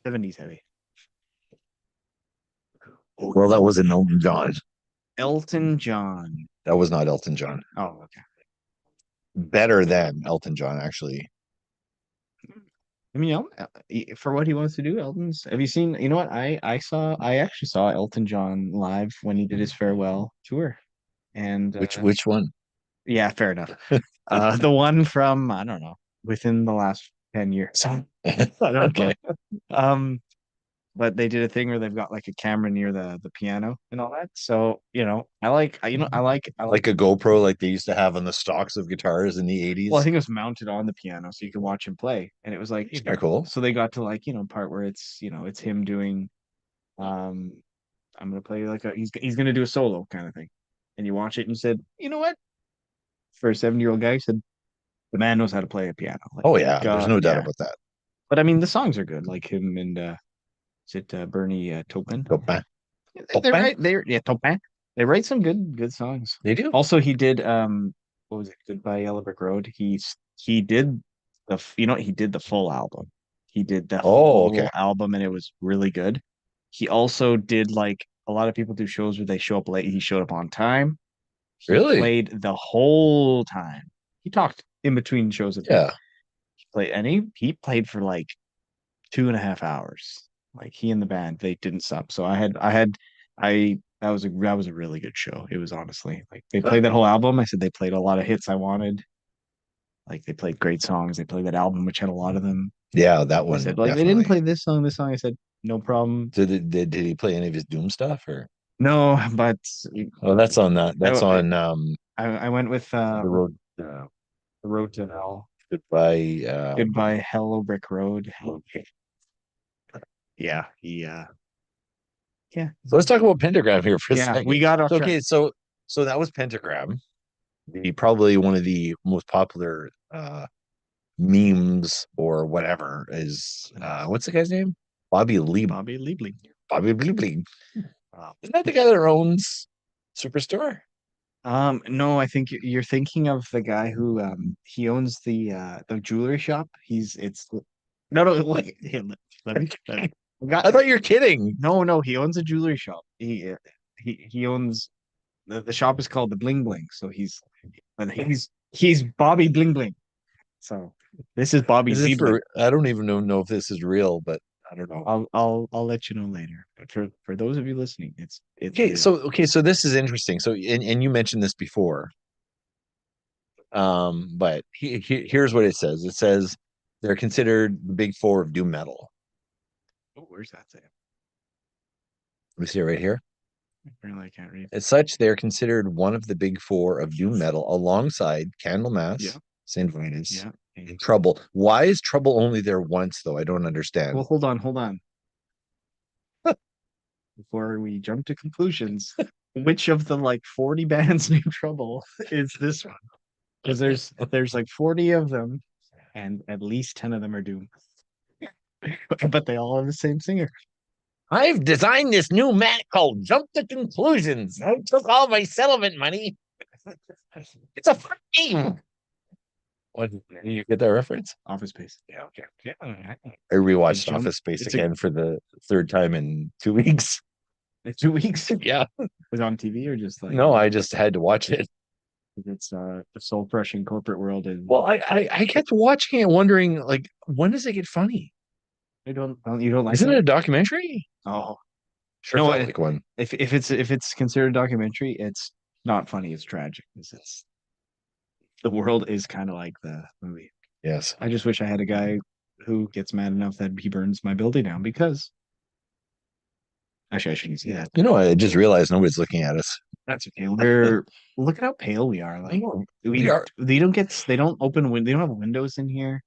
'70s heavy. Well, that wasn't Elton John. Elton John. That was not Elton John. Oh, okay. Better than Elton John, actually. I mean, for what he wants to do, Elton's. Have you seen? You know what? I actually saw Elton John live when he did his farewell tour, and Which one? yeah, fair enough. The one from I don't know within the last 10 years. I don't Okay. know. But they did a thing where they've got like a camera near the piano and all that. So I like. Like a GoPro like they used to have on the stocks of guitars in the 80s. Well, I think it was mounted on the piano so you could watch him play, and it was like Kinda cool. So they got to like part where it's him doing um I'm gonna play like he's gonna do a solo kind of thing, and you watch it and you said, you know what, for a 70-year-old guy, he said the man knows how to play a piano. Like, Oh yeah, there's no doubt yeah. about that. But I mean the songs are good, like him and is it Bernie Taupin? Chopin. They write Taupin. They write some good songs. They do. Also, he did what was it? Goodbye Yellow Brick Road. He did he did the full album. He did the Oh, whole okay. album and it was really good. He also did like a lot of people do shows where they show up late. He showed up on time. He Really? played the whole time. He talked in between shows at the Yeah. he played and he played for like 2.5 hours. Like he and the band, they didn't stop. So I that was a really good show. It was honestly like they played that whole album. I said they played a lot of hits I wanted. Like they played great songs. They played that album, which had a lot of them. Yeah, that They one said like they didn't definitely. play this song, this song. I said no problem. Did he play any of his Doom stuff or? No, but Oh, that's on that. That's I on I went with the road. the road to hell. Goodbye. Goodbye, Hello Brick Road. Yeah, yeah, So let's talk about Pentagram here for a yeah. second. We got off So, track. okay, so that was Pentagram, the probably one of the most popular memes or whatever is what's the guy's name? Bobby Lee. Bobby Liebling. Bobby Lee. Isn't that the guy that owns Superstore? No, I think you're thinking of the guy who he owns the jewelry shop. It's no wait, here, let me I thought you were kidding. no, he owns a jewelry shop. He owns the shop is called the Bling Bling. So he's Bobby Bling Bling. So this is Bobby Is this Liebling. for? I don't even know if this is real, but I don't know. I'll let you know later. But for those of you listening, it's Okay, real. so this is interesting. So and you mentioned this before. But here's what it says. It says they're considered the big four of doom metal. Oh, where's that say? We see it right here. Apparently I can't read. As such, they're considered one of the big four of doom metal alongside Candlemass, Yeah. Saint Vitus, Yeah. and Trouble. Why is Trouble only there once, though? I don't understand. Well, hold on. Before we jump to conclusions, which of the like 40 bands named Trouble is this one? Because there's like 40 of them, and at least 10 of them are Doom. But they all have the same singer. I've designed this new mat called Jump to Conclusions. I took all my settlement money. It's a fun game. What did you get that reference? Office Space. Yeah, okay. Yeah. I rewatched Jump- Office Space it's again for the third time in 2 weeks. 2 weeks. Yeah. Was it on TV or just like No, I just had to watch it. it's the soul crushing corporate world is Well, I kept watching it wondering, like, when does it get funny? you don't like Isn't that? it a documentary? Oh, Sure, No, felt like one. if it's considered a documentary, it's not funny, it's tragic. It's the world is kind of like the movie. Yes. I just wish I had a guy who gets mad enough that he burns my building down because actually I shouldn't say that. You know, I just realized nobody's looking at us. That's okay. We're look at how pale we are. Like We are. they don't open they don't have windows in here.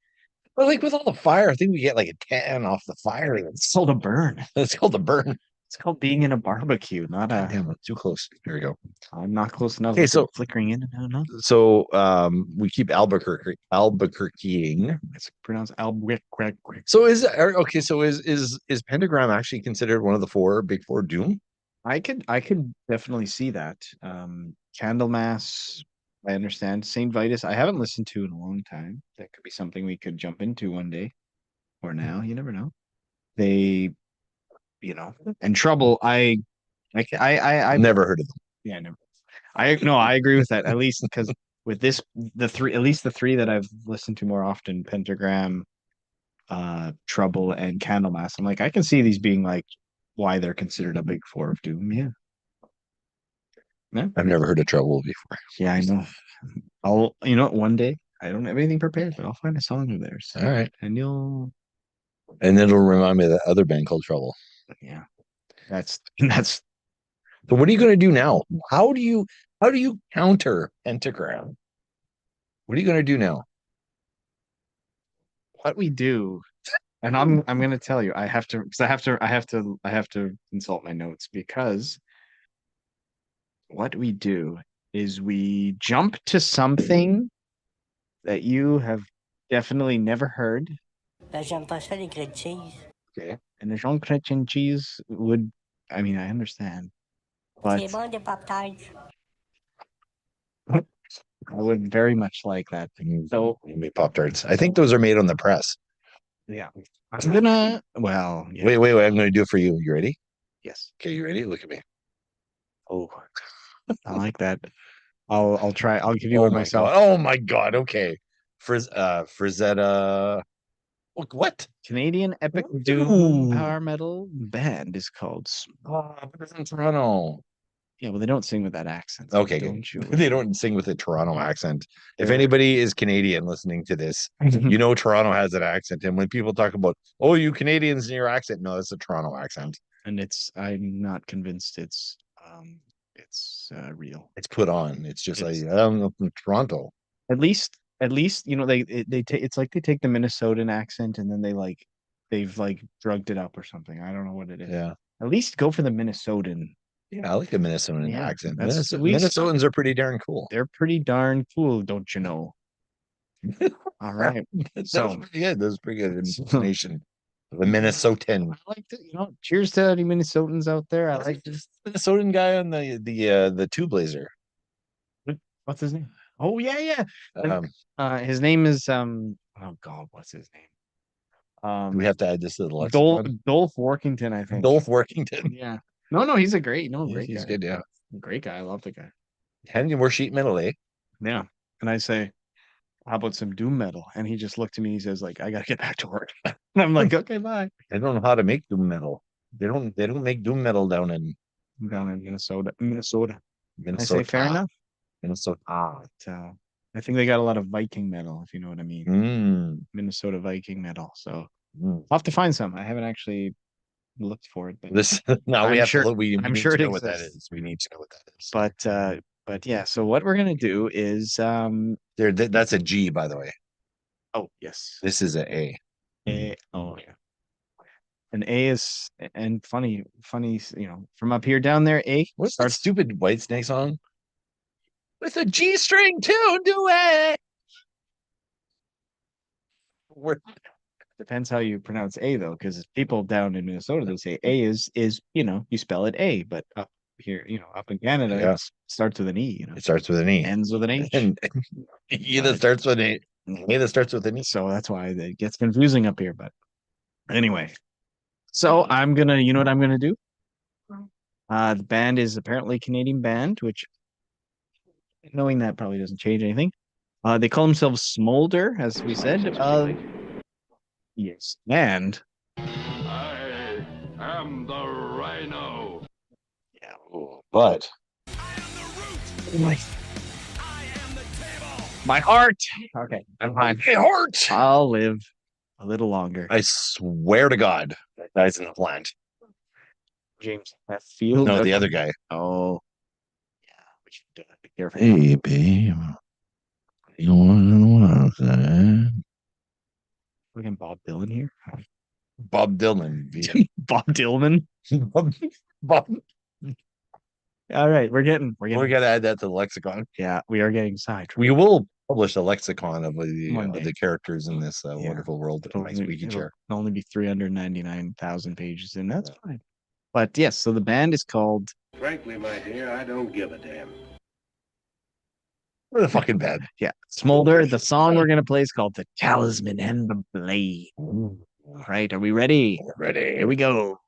But like with all the fire, I think we get like a tan off the fire. It's called a burn. It's called the burn. It's called being in a barbecue, not a. Damn, it's too close. Here we go. I'm not close enough. Okay, Look at so- it flickering in and out. No, So we keep Albuquerqueing. it's pronounced Albuquerque. So okay, so is Pentagram actually considered one of the big four doom? I could definitely see that. Candlemas, I understand. Saint Vitus, I haven't listened to in a long time. That could be something we could jump into one day, or now. You never know. They, and Trouble. I've Never heard of them. yeah, never. I agree with that. At least because with at least the three that I've listened to more often, Pentagram, Trouble, and Candlemas. I'm like, I can see these being like why they're considered a big four of doom. Yeah. Yeah. I've never heard of Trouble before. Yeah, I know. One day I don't have anything prepared, but I'll find a song of theirs. All right. And And then it'll remind me of that other band called Trouble. yeah. That's So what are you going to do now? How do you counter Pentagram? What are you going to do now? what we do. And I'm gonna tell you, I have to consult my notes because what we do is we jump to something that you have definitely never heard. J'aime pas ça, les grilled cheese. Okay. And the Jean Chrétien cheese would, I mean, I understand, but C'est bon des Pop-Tarts. I would very much like that. So Maybe Pop-Tarts. I think those are made on the press. yeah, I'm gonna. Well, yeah, Wait. I'm going to do it for you. You ready? yes. Okay, you ready? Look at me. Oh, I like that. I'll try. I'll give you Oh one my myself. God. Oh my God. Okay. Frizetta. What? Canadian epic Ooh. doom power metal band is called. Oh, but it's in Toronto. Yeah, well, they don't sing with that accent. Okay, good. don't you? They don't sing with a Toronto accent. If They're- anybody is Canadian listening to this, you know Toronto has an accent. And when people talk about, oh, you Canadians and your accent, no, it's a Toronto accent. and I'm not convinced it's real. It's put on. It's just It's- like, I don't know, from Toronto. At least they take it's like they take the Minnesotan accent and then they've like drugged it up or something. I don't know what it is. Yeah. At least go for the Minnesotan. Yeah, I like the Minnesotan Yeah, accent. that's at least- Minnesotans are pretty darn cool. They're pretty darn cool, don't you know? All right. That So- was pretty good. That was pretty good information. The Minnesotan. I like to, cheers to any Minnesotans out there. I like this Minnesotan guy on the Two Blazer. what's his name? Oh yeah. His name is oh God, what's his name? Do we have to add this to the lexicon? Dolph Workington, I think. Dolph Workington. Yeah. No, he's a great, great He's guy. good, yeah. Great guy. I love the guy. And more sheet metal, eh? Yeah. And I say, how about some doom metal? And he just looked at me. He says, like, I gotta get back to work. And I'm like, okay, bye. I don't know how to make doom metal. They don't make doom metal down in I'm down in Minnesota. I Minnesota. say fair enough. Minnesota. But, I think they got a lot of Viking metal, if you know what I mean. Mm, Minnesota Viking metal. So mm. I'll have to find some. I haven't actually looked for it, but This now I'm we have sure- to look. We I'm need sure to it know what that exists. is. We need to know what that is. but yeah. So what we're gonna do is That's a G, by the way. oh yes. This is a A. Oh yeah. An A is and funny, from up here down there, A What's that starts stupid White Snake song? With a G string tune to it. depends how you pronounce A though, because people down in Minnesota they say A is you spell it A, but up here, up in Canada Yeah. it starts with an E, It starts with an E. ends with an H. And E that starts with an A that starts with an E. So that's why it gets confusing up here. But anyway, so I'm gonna, you know what I'm gonna do? The band is apparently a Canadian band, which knowing that probably doesn't change anything. They call themselves Smolder, as we said. Yes, and I am the rhino. yeah, But my heart. Okay, I'm fine. my heart. I'll live. A little longer. I swear to God, that guy's in the plant. James Hetfield. No, the Okay. other guy. Oh, yeah. We should be careful. Hey, babe. You want to Fucking Bob Dylan here. Bob Dylan. B. Bob Dylan. Bob. All right, we're getting. We got to add that to the lexicon. Yeah, we are getting sidetracked. We will publish a lexicon of One the day. characters in this Yeah. wonderful world. It'll, My squeaky chair. it'll only be 399,000 pages, and that's fine. But yes, so the band is called. Frankly, my dear, I don't give a damn. What a fucking bad. Yeah, Smolder. The song we're gonna play is called "The Talisman and the Blade." All right, are we ready? Ready. Here we go.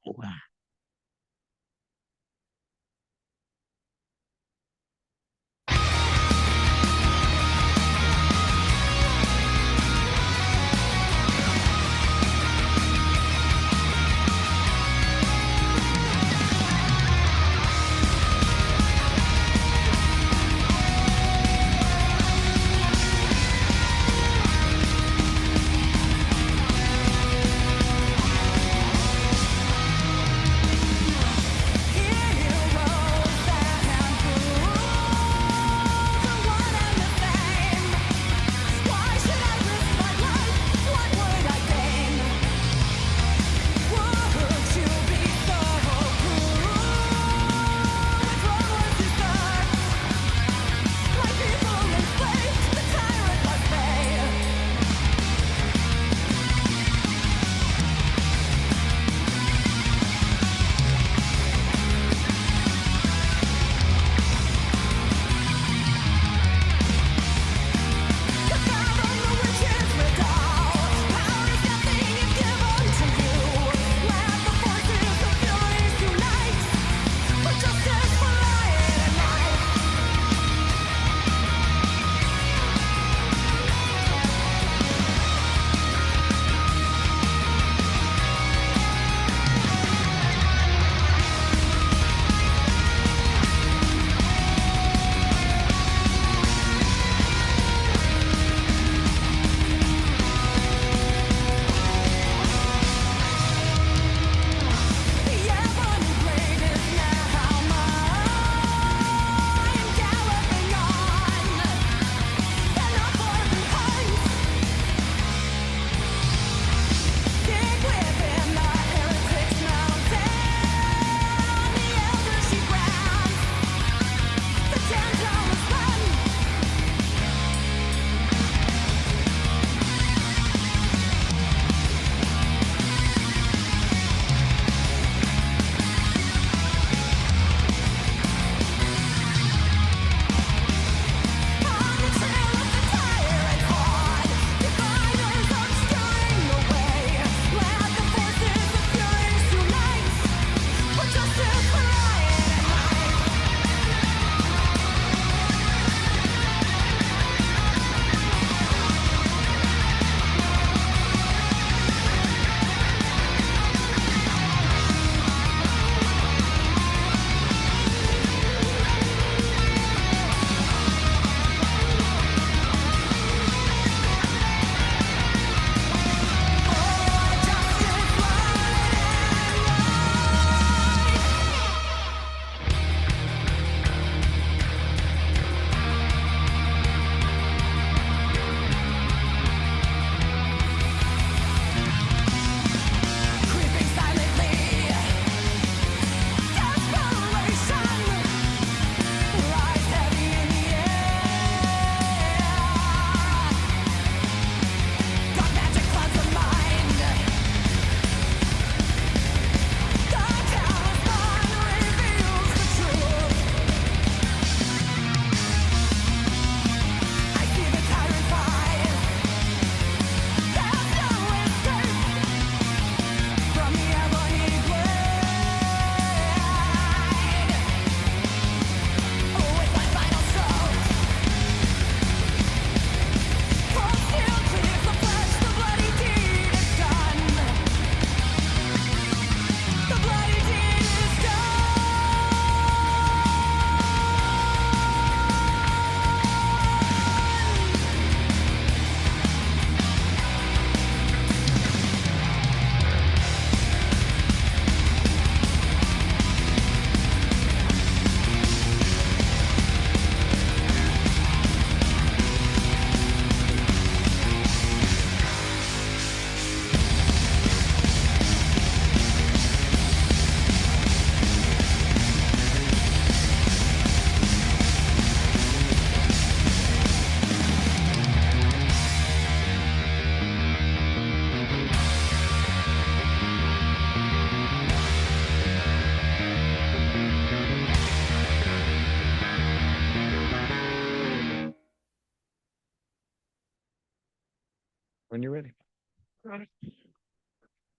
when you're ready.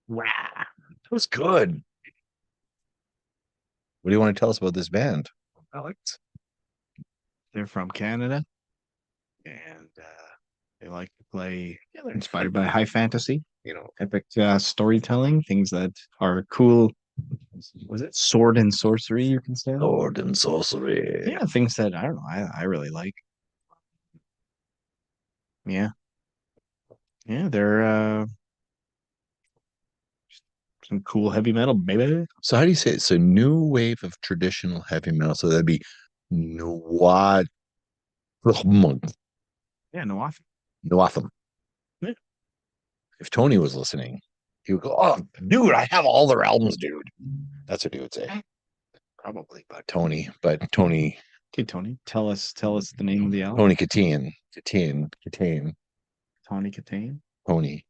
Wow, that was good. What do you want to tell us about this band, Alex? They're from Canada, and they like to play. Yeah, they're inspired by high fantasy, epic storytelling, things that are cool. Was it sword and sorcery? You can say. Sword and sorcery. Yeah, things that I don't know. I really like. Yeah, yeah, they're some cool heavy metal, baby. So how do you say it? So new wave of traditional heavy metal. So that'd be Noatham. Yeah, no off. Noatham. Yeah. If Tony was listening, he would go, "Oh, dude, I have all their albums, dude." That's what he would say. Probably, but Tony, okay, Tony, tell us the name of the album. Tony Kitaen, Tony Kitaen. Tony Kitaen. Tony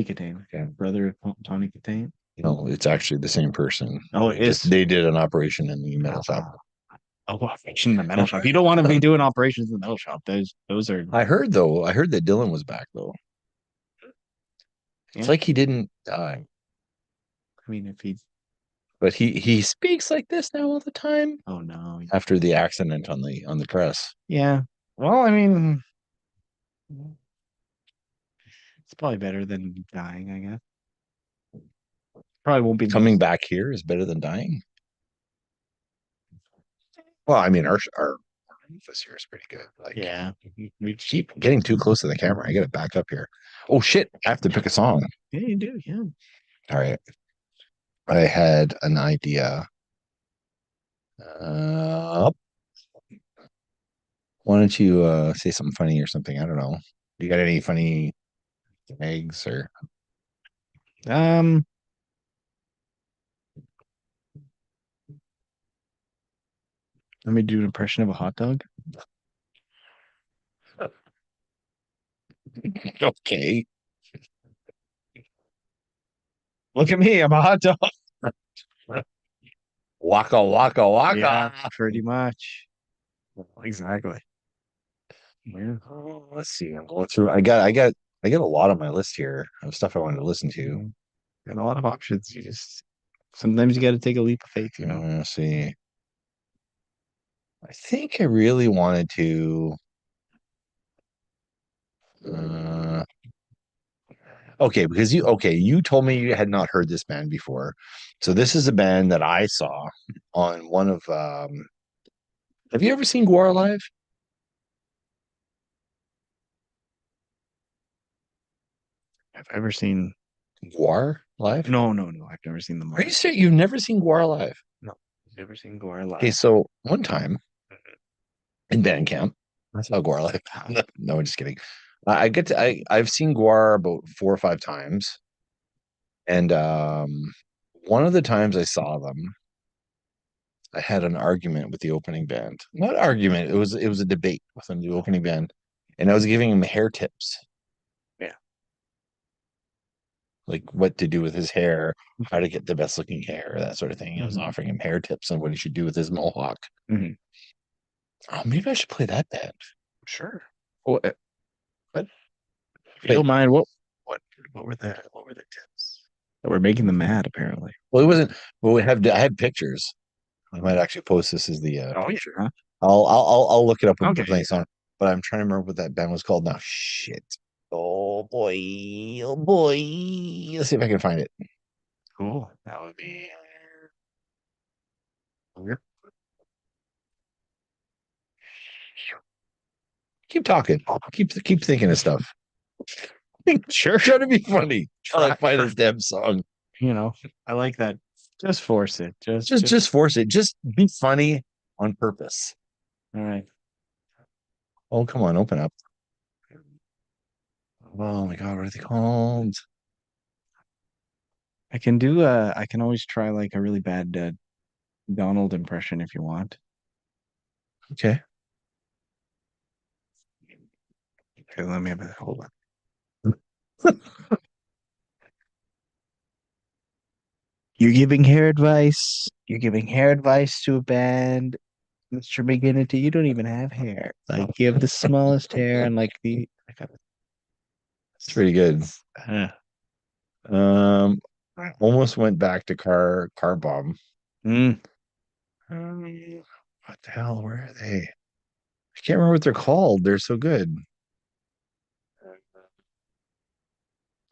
Kitaen. Yeah. Brother of Tony Kitaen. No, it's actually the same person. Oh, it is. They did an operation in the metal shop. Oh, operation in the metal shop. You don't want to be doing operations in the metal shop. Those are. I heard that Dylan was back though. It's Yeah. like he didn't die. I mean, if he. But he speaks like this now all the time Oh no. after the accident on the press. Yeah. Well, I mean, it's probably better than dying, I guess. Probably won't be Coming back here is better than dying. Well, I mean, our this year is pretty good. Like, Yeah. We keep getting too close to the camera. I got to back up here. Oh shit! I have to pick a song. Yeah, you do. Yeah. All right. I had an idea. Why don't you say something funny or something? I don't know. Do you got any funny eggs or? Um. Let me do an impression of a hot dog. Okay. Look at me. I'm a hot dog. Waka waka waka. Yeah, pretty much. Exactly. Yeah. Oh, let's see. I'm going through. I got a lot on my list here of stuff I wanted to listen to. Got a lot of options. You just sometimes you got to take a leap of faith, Let's see. I think I really wanted to. Okay, because you told me you had not heard this band before. So this is a band that I saw on one of have you ever seen Guar live? Have I ever seen? Guar live? No. I've never seen them. Are you serious? You've never seen Guar live? No, I've never seen Gore live. Okay, so one time in band camp, I saw Guar live. No, I'm just kidding. I've seen Guar about 4 or 5 times. And one of the times I saw them, I had an argument with the opening band. Not argument, it was a debate with the opening band. And I was giving him hair tips. Yeah. Like what to do with his hair, how to get the best looking hair, that sort of thing. I was offering him hair tips on what he should do with his mohawk. Mhm. Oh, maybe I should play that band. Sure. Well, but if you Wait. don't mind, what were the tips that were making them mad? Apparently. Well, it wasn't. Well, I had pictures. I might actually post this as the. Oh, yeah. Huh? I'll look it up when Okay. we're playing song. But I'm trying to remember what that band was called now. Shit. Oh boy. Oh boy. Let's see if I can find it. Cool. That would be. Keep talking. Keep thinking of stuff. Sure. Try to be funny. Try to find this damn song. I like that. Just force it. Just force it. Just be funny on purpose. All right. Oh, come on, open up. Oh my God, what are they called? I can always try like a really bad Donald impression if you want. Okay. Okay, let me have a hold on. You're giving hair advice. You're giving hair advice to a band that's you're beginning to. You don't even have hair. Like you have the smallest hair and like the It's pretty good. Uh, I almost went back to car bomb. mm, What the hell? Where are they? I can't remember what they're called. They're so good.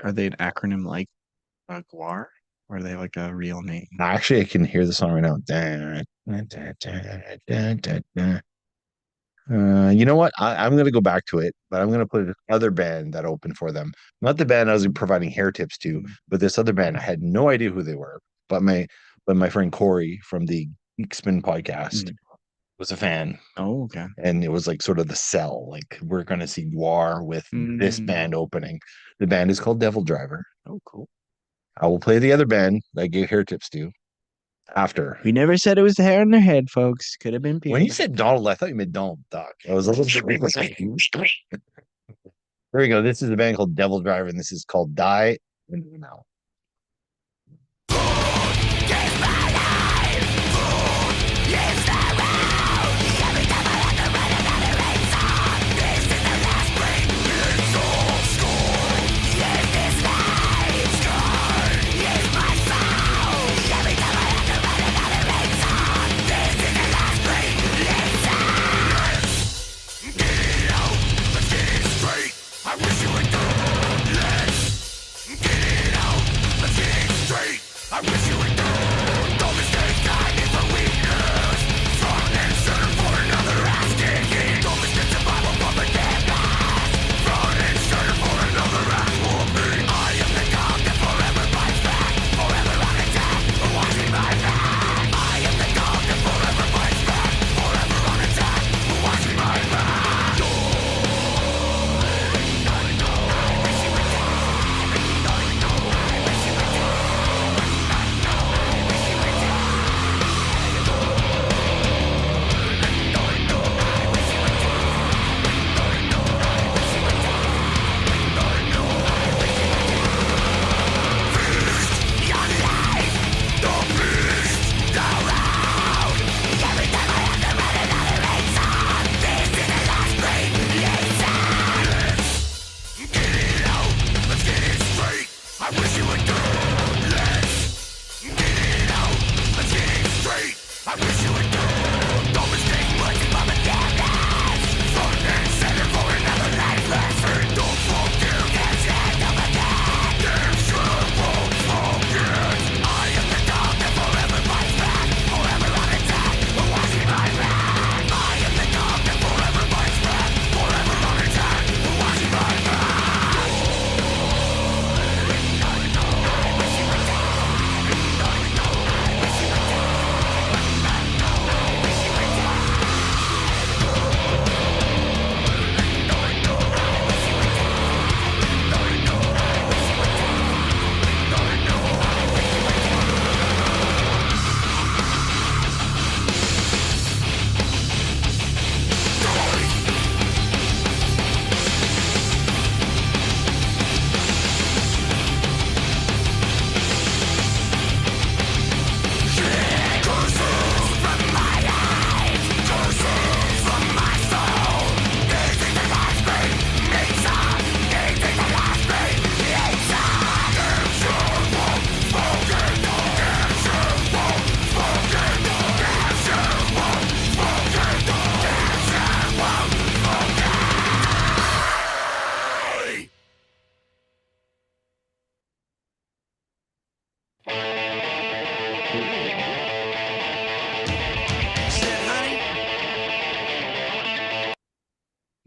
are they an acronym like GWAR? Or are they like a real name? Actually, I can hear the song right now. Da, da, da, da, da, da, da. You know what? I'm gonna go back to it, but I'm gonna put this other band that opened for them. Not the band I was providing hair tips to, but this other band. I had no idea who they were, but my friend Corey from the Geekspin podcast Mm. was a fan, Oh, okay. and it was like sort of the sell. Like we're gonna see War with this Mm. band opening. The band is called Devil Driver. Oh, cool. I will play the other band that I gave hair tips to after. We never said it was the hair on their head, folks. Could have been When you peanut said Donald, I thought you meant Donald Duck. I was like, here we go. This is a band called Devil Driver, and this is called Die Now.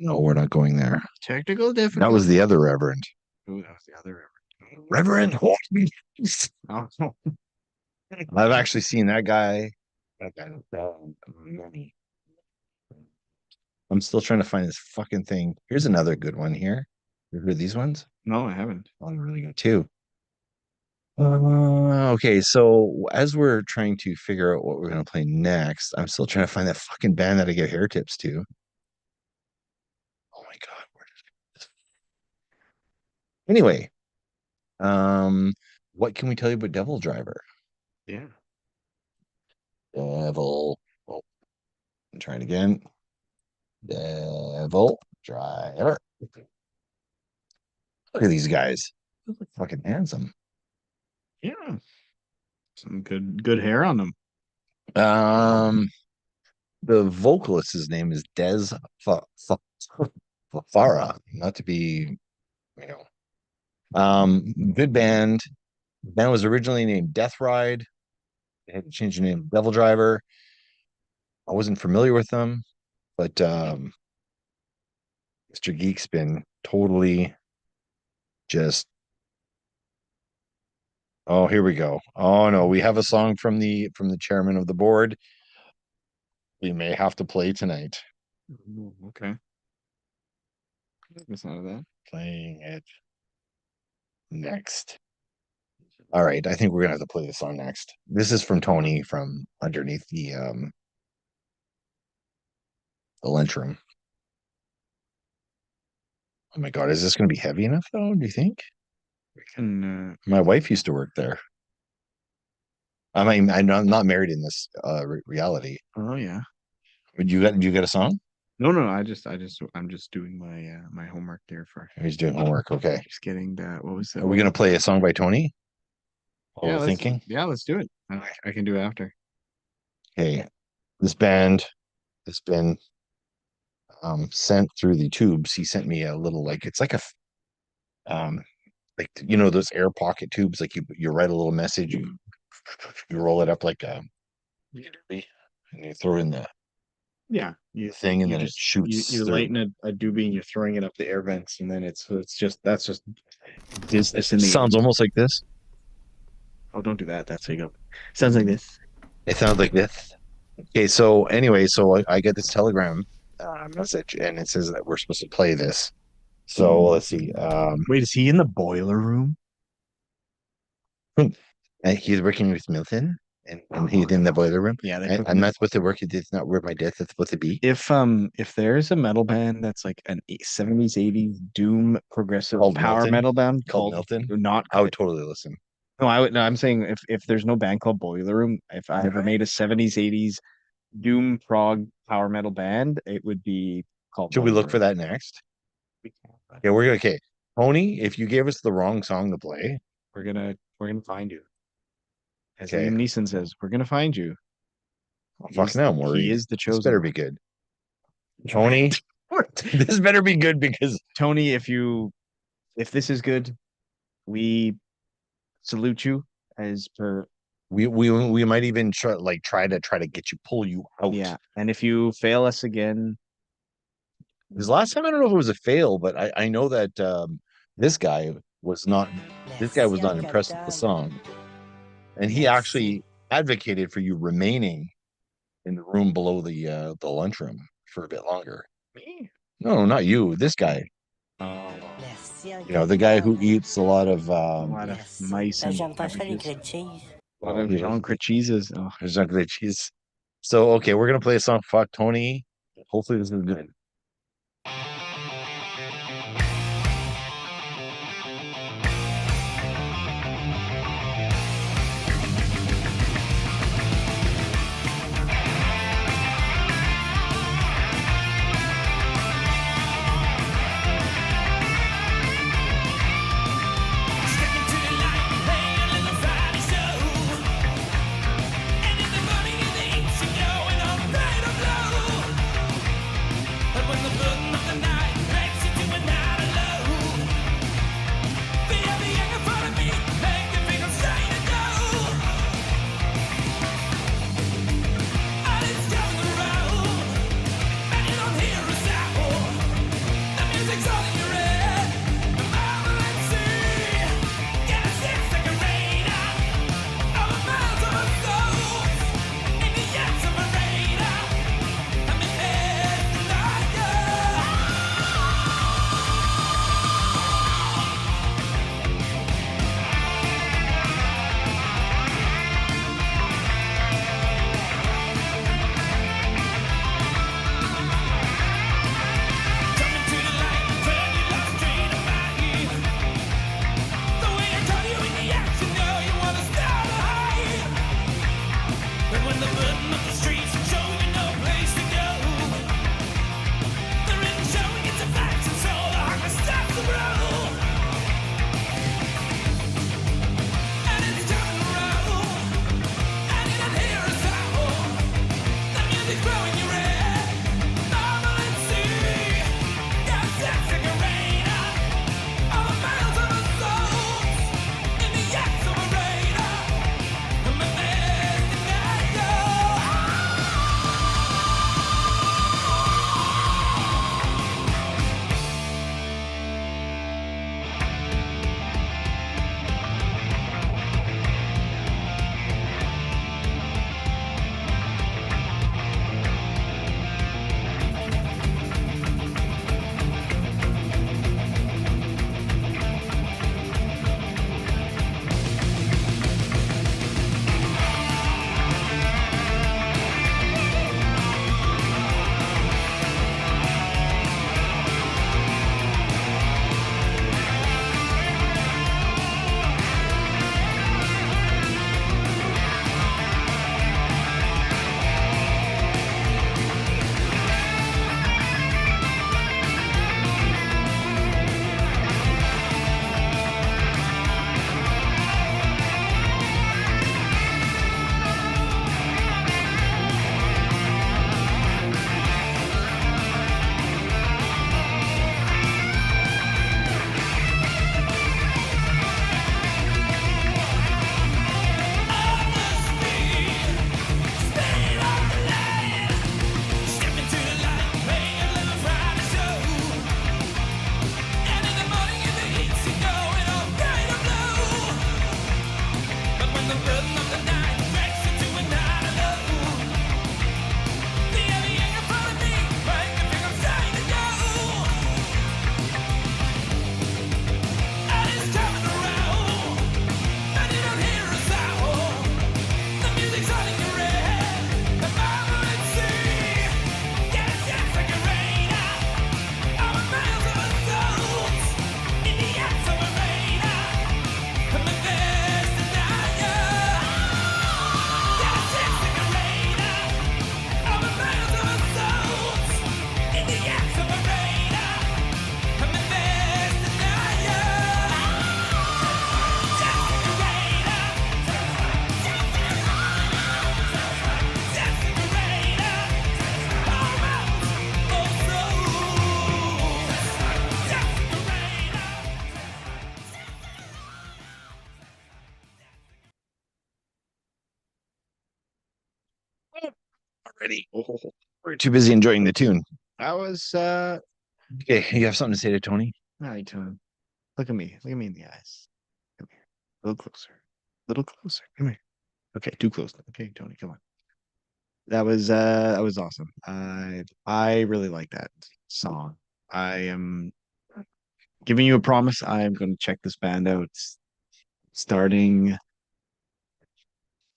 No, we're not going there. Technical That difficulty. was the other Reverend. Ooh, that was the other Reverend, hold me. Oh, I've actually seen that guy. That guy many. I'm still trying to find this fucking thing. Here's another good one here. You heard these ones? no, I haven't. Oh, they're really good too. Okay, so as we're trying to figure out what we're gonna play next, I'm still trying to find that fucking band that I give hair tips to. Oh my god, where did anyway, what can we tell you about Devil Driver? Yeah. Devil. Oh, I'm trying again. Devil Driver. Look at these guys. They look fucking handsome. Yeah. Some good hair on them. Um, the vocalist's name is Des Fafara, not to be, you know. Good band. The band was originally named Death Ride. They had to change the name to Devil Driver. I wasn't familiar with them, but Mr. Geek's been totally just. Oh, here we go. Oh no, we have a song from the chairman of the board. We may have to play tonight. Ooh, okay. It's not that. Playing it next. All right, I think we're gonna have to play this song next. This is from Tony from underneath the lunchroom. Oh my God, is this gonna be heavy enough though? Do you think? We can. My wife used to work there. I mean, I'm not married in this reality. Oh yeah. But you got a song? No. I'm just doing my homework there for. He's doing homework. Okay. Just getting that. What was that? Are we gonna play a song by Tony? While we're thinking. Yeah, let's do it. I can do it after. Okay. This band has been sent through the tubes. He sent me a little it's like a like those air pocket tubes, like you write a little message, you roll it up like and you throw it in the thing and then it shoots You're through. lighting a doobie and you're throwing it up the air vents and then that's just business in the Sounds almost like this. Oh, don't do that. That's how you go. Sounds like this. It sounds like this. Okay, so anyway, so I get this telegram message and it says that we're supposed to play this. So let's see. Wait, is he in the boiler room? And he's working with Milton and he's in the boiler room. Yeah, I'm not supposed to work. It's not where my desk is supposed to be. If there's a metal band that's like an 70s, 80s doom progressive Called power Milton? metal band Called Milton? not I would totally listen. No, I'm saying if there's no band called Boiler Room, if I ever made a 70s, 80s doom prog power metal band, it would be called Should we Boiler look for Room. that next? We can, but Yeah, okay. Tony, if you gave us the wrong song to play, we're gonna find you. As Okay. Liam Neeson says, we're gonna find you. fuck now, I'm worried. He is the This chosen better one. be good. Tony, this better be good because Tony, if this is good, we salute you as per. we might even try to pull you out. Yeah, and if you fail us again, Because last time I don't know if it was a fail, but I know that this guy was not impressed with the song, and he actually advocated for you remaining in the room below the lunchroom for a bit longer. me. No, not you. This guy. Oh, The guy who eats a lot of a lot of mice and J'aime pas ça, les cabbages. grilled cheese. A lot of Jean cheeses. Oh, chocolate cheese. So okay, we're gonna play a song. Fuck Tony. Hopefully this is good. Stepping to the light, playing a little Friday show. And in the morning, in the heat, she going on right or blow. Already. We're too busy enjoying the tune. That was Okay, you have something to say to Tony? hi, Tony. Look at me. Look at me in the eyes. Come here. A little closer. A little closer. Come here. Okay, too close. Okay, Tony, come on. That was awesome. I really like that song. I am giving you a promise. I am going to check this band out starting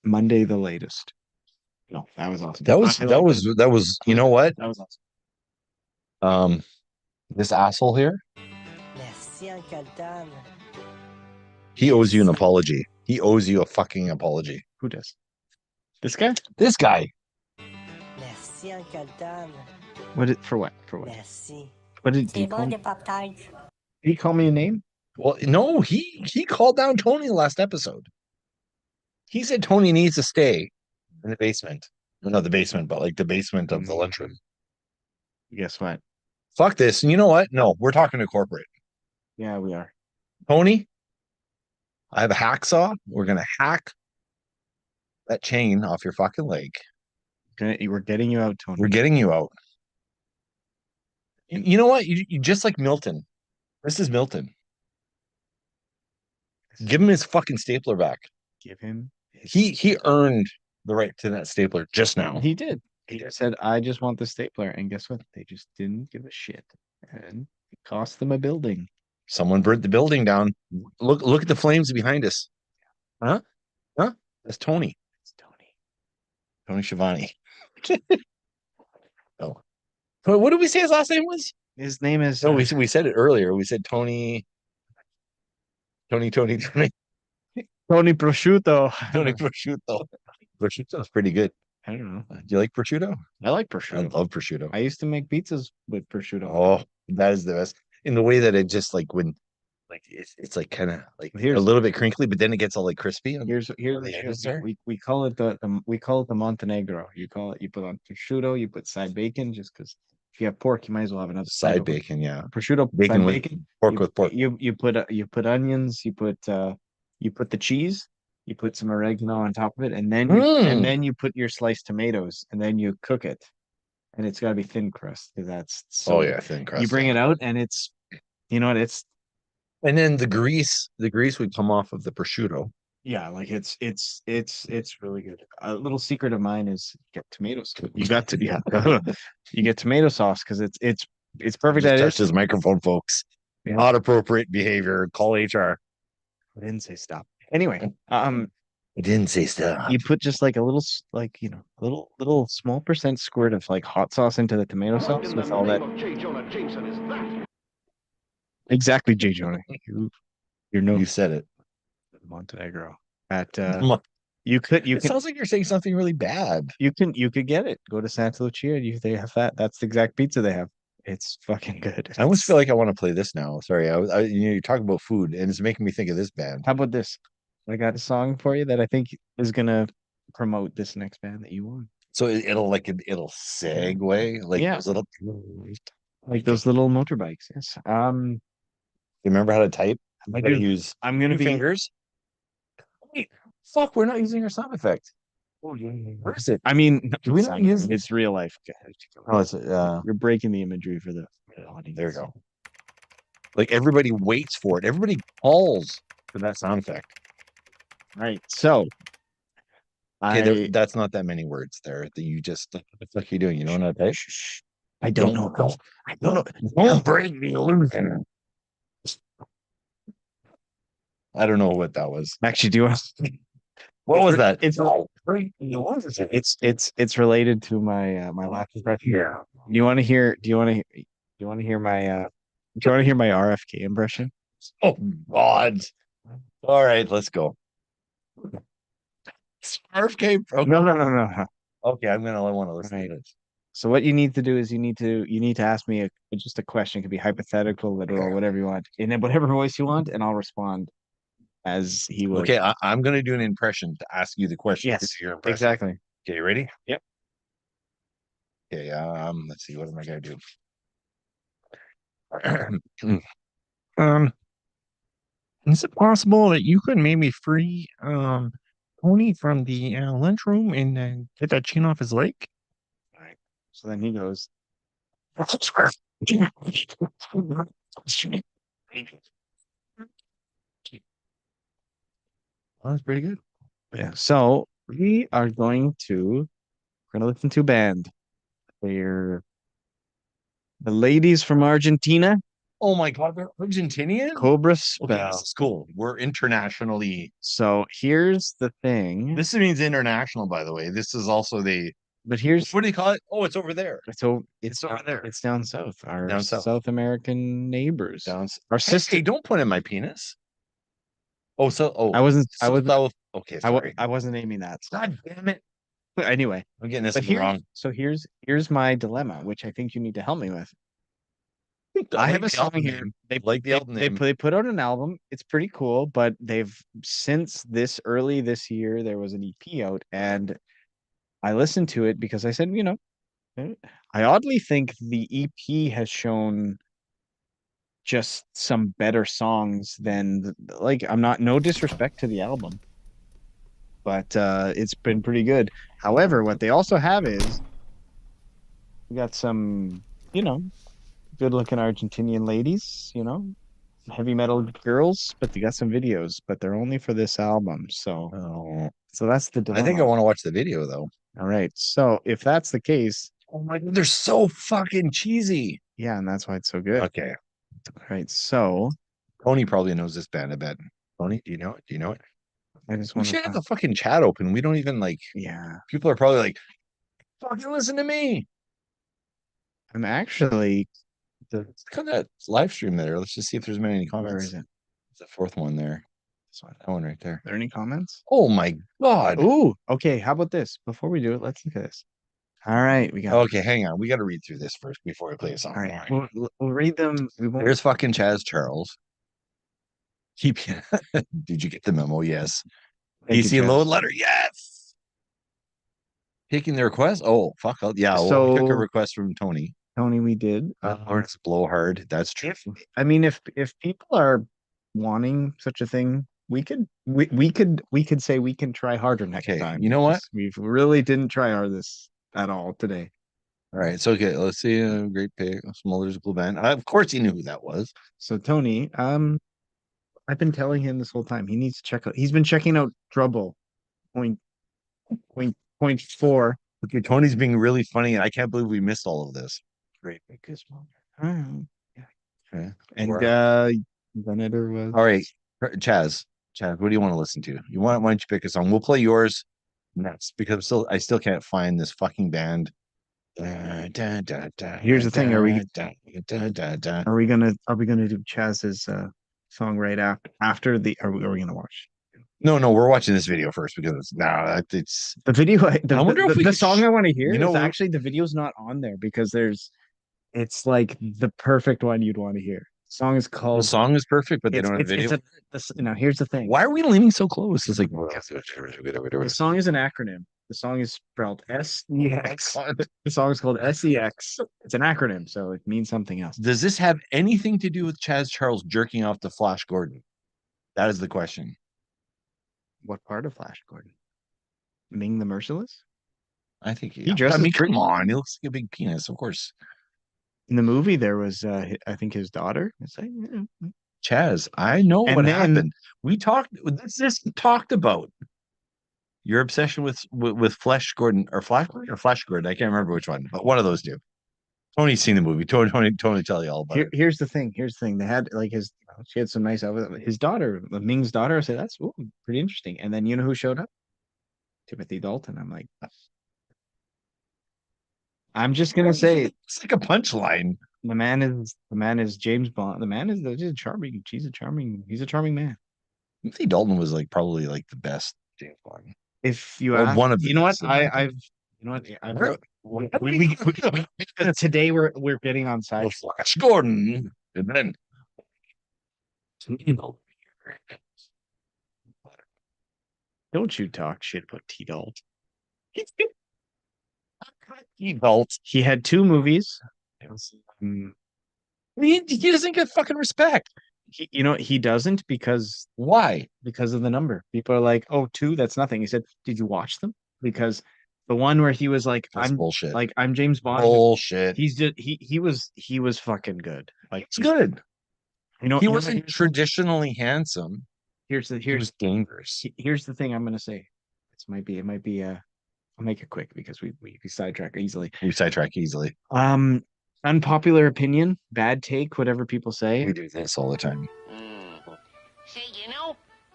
Monday the latest. No, that was awesome. That was I that like was it. that was you know what? That was awesome. This asshole here, Merci, Uncle Tom. he owes you an apology. He owes you a fucking apology. Who does? This guy? This guy. Merci, Uncle Tom. What did for what? For what? Merci. What did C'est he bon call des me? pop-tarts. Did he call me a name? Well, no, he called down Tony last episode. He said Tony needs to stay in the basement. Well, not the basement, but like the basement of the lunchroom. Guess what? Fuck this. And you know what? No, we're talking to corporate. Yeah, we are. Tony, I have a hacksaw. We're gonna hack that chain off your fucking leg. We're getting you out, Tony. We're getting you out. You know what? You just like Milton. This is Milton. Give him his fucking stapler back. Give him. He earned the right to that stapler just now. He did. He just said, "I just want the stapler," and guess what? They just didn't give a shit, and it cost them a building. Someone burnt the building down. Look at the flames behind us. Huh? Huh? That's Tony. It's Tony. Tony Schiavone. Oh. What did we say his last name was? His name is. No, we said it earlier. We said Tony. Tony. Tony Prosciutto. Tony prosciutto. Prosciutto's pretty good. I don't know. Do you like prosciutto? I like I prosciutto. love prosciutto. I used to make pizzas with prosciutto. Oh, that is the best. In the way that it just like Like it's like kind of like a Here's little bit crinkly, but then it gets all like crispy. here's the edges there. we call it we call it the Montenegro. You call it, you put on prosciutto, you put side bacon, just because if you have pork, you might as well have another Side of it. bacon, yeah. Prosciutto, Bacon side with bacon. pork You, with pork. you put onions, you put the cheese, you put some oregano on top of it, and then you put your sliced tomatoes, and then you cook it, and it's got to be thin crust because that's so Oh good. yeah, thin crust. You bring it out, and it's, you know what, it's, and then the grease would come off of the prosciutto. yeah, like it's really good. A little secret of mine is get tomatoes. You got to, yeah, you get tomato sauce because it's perfect Just at touched it. his microphone, folks. Yeah. Not appropriate behavior. Call HR. I didn't say stop. Anyway, I didn't say stuff. you put just like a little like, you know, little small percent squirt of like hot sauce into the tomato sauce with all that. Exactly, J. Jonah. You're no You said it. Montenegro. At you It sounds like you're saying something really bad. you could get it. Go to Santa Lucia. They have that. That's the exact pizza they have. It's fucking good. I almost feel like I want to play this now. Sorry, you're talking about food, and it's making me think of this band. How about this? I got a song for you that I think is gonna promote this next band that you want. So it'll segue like Yeah. those little. Like those little motorbikes. Yes. You remember how to type? I Gotta do. use I'm gonna two be. fingers. Wait, fuck, we're not using our sound effect. Where is it? I mean, Do we not use it's real life. Oh, it's You're breaking the imagery for the audience. there you go. Like everybody waits for it. Everybody calls for that sound effect. Right. So Okay, that's not that many words there that you just what the fuck are you doing? You don't know how to type? I don't know. I don't know. Don't break the illusion. I don't know what that was. Actually, do you want? What was that? It's related to my my last impression. Yeah. Do you want to hear? Do you want to hear my do you want to hear my RFK impression? Oh God. All right, let's go. RFK. Okay. No. Okay, I want to listen Right. to this. So what you need to do is you need to ask me just a question. It could be hypothetical, literal, whatever you want, in whatever voice you want, and I'll respond as he would. Okay, I'm gonna do an impression to ask you the question. Yes. This is your impression. Exactly. Okay, you ready? Yep. Okay, let's see, what am I gonna do? Is it possible that you could maybe free Tony from the lunchroom and get that chain off his leg? All right. So then he goes. Well, that's pretty good. Yeah. So we are going to we're gonna listen to a band. They're the ladies from Argentina, Oh my God, they're Argentinian? Cobra Okay, Spell. this is cool. We're internationally. So here's the thing. This means international, by the way. This is also But here's what do you call it? Oh, it's over there. so It's over there. It's down south. Our Down south. South American neighbors. Down. Our Hey, sister. don't point at my penis. Oh, I wasn't. Okay, sorry. I wasn't aiming that. God damn it. But anyway, I'm getting this but one wrong. here's my dilemma, which I think you need to help me with. I have a song here. They like the album name. they put out an album. It's pretty cool, but they've since early this year there was an EP out, and I listened to it because I said, you know, I oddly think the EP has shown just some better songs than like I'm not no disrespect to the album, but it's been pretty good. However, what they also have is we got some, you know, good looking Argentinian ladies, you know, heavy metal girls, but they got some videos, but they're only for this album. Oh, So that's the I dilemma. think I want to watch the video though. All right. So if that's the case, Oh my God, they're so fucking cheesy. yeah, and that's why it's so good. Okay. All right. So Tony probably knows this band, I bet. Tony, do you know it? Do you know it? I just We want should have to, the fucking chat open. We don't even like, yeah, people are probably like, fucking listen to me. I'm actually, Let's cut that live stream there. Let's just see if there's been any comments. where is it? It's the fourth one there. This one. That one right there. Are there any comments? Oh my God. Ooh, okay. How about this? Before we do it, let's look at this. All right, we got. Okay, hang on. We got to read through this first before we play a song. All right, we'll read them. We won't. There's fucking Chaz Charles. Keep. Did you get the memo? Yes. Thank you, DC load Chaz. letter. Yes. Taking the request. Oh fuck. Yeah. Well, we took a So request from Tony. Tony, we did. Lawrence Blowhard. That's true. If people are wanting such a thing, we could say we can try harder next Okay. time. You know what? We really didn't try hard this at all today. All right. So okay. Let's see. Great pick. Smothers Glue Band. Of course, he knew who that was. So Tony, I've been telling him this whole time he needs to check out. He's been checking out Trouble point four. Okay. Tony's being really funny, and I can't believe we missed all of this. Great because yeah. Okay. And Where- Venator was All right. Chaz. Chaz, what do you want to listen to? Why don't you pick a song? We'll play yours next because I still can't find this fucking band. Here's the thing, are we gonna do Chaz's song right after the are we gonna watch No, we're watching this video first because now it's the video? I wonder if we the could song I want to hear you know is what? actually the video's not on there because it's like the perfect one you'd want to hear. The song is the called song is perfect, but they don't have video. Now here's the thing. Why are we leaning so close? It's like The song is an acronym. The song is spelled SEX. The song is called SEX. It's an acronym, so it means something else. Does this have anything to do with Chaz Charles jerking off to Flash Gordon? That is the question. What part of Flash Gordon? Ming the Merciless? I think He dresses I mean, pretty- come on, he looks like a big penis, of course. In the movie, there was I think his daughter. It's like, yeah. Chaz, I know And what then- happened. We talked. This talked about your obsession with Flash Gordon or Flash Gordon or Flash Gordon. I can't remember which one, but one of those two. Tony's seen the movie. Tony tell you all about it. Here's the thing. They had like she had some nice outfit. His daughter, Ming's daughter, I said that's pretty interesting. And then you know who showed up? Timothy Dalton. I'm like, I'm just gonna say It's like a punchline. the man is James Bond. The man is just charming. He's a charming man. Timothy Dalton was like probably like the best James Bond. If you Or ask, one of the you know what best, in my I've you know what I've today we're getting on side. Flash Gordon, and then Don't you talk shit about T Dalt. he Dalt. He had two movies. He doesn't get fucking respect. He doesn't because Why? of the number. People are like, oh, two, that's nothing. He said, did you watch them? Because the one where he was like, That's bullshit. I'm James Bond. Bullshit. He's just he was fucking good. Like It's good. he He wasn't traditionally handsome. Here's the He was dangerous. here's the thing I'm gonna say. It might be I'll make it quick because we sidetrack easily. We sidetrack easily. Unpopular opinion, bad take, whatever people say. We do this all the time. Say,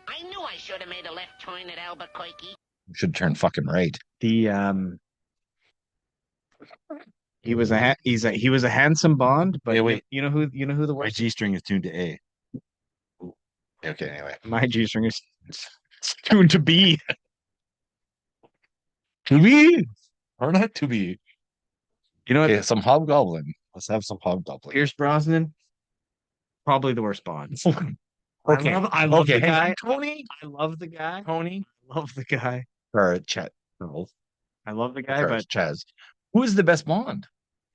I knew I should have made a left turn at Albuquerque. We should turn fucking right. The he was a handsome Bond, but Hey, wait. you know who the My worst. G string is tuned to A. Okay, anyway. My G string is tuned to B. To be or not to be. You know what? Okay, some hobgoblin. Let's have some hobgoblin. Pierce Brosnan, probably the worst Bond. Okay. I love Okay, the guy. Tony. I love the guy. Tony. I love the guy. Or Chet. No. I love the guy, Or but Chaz. Who is the best Bond?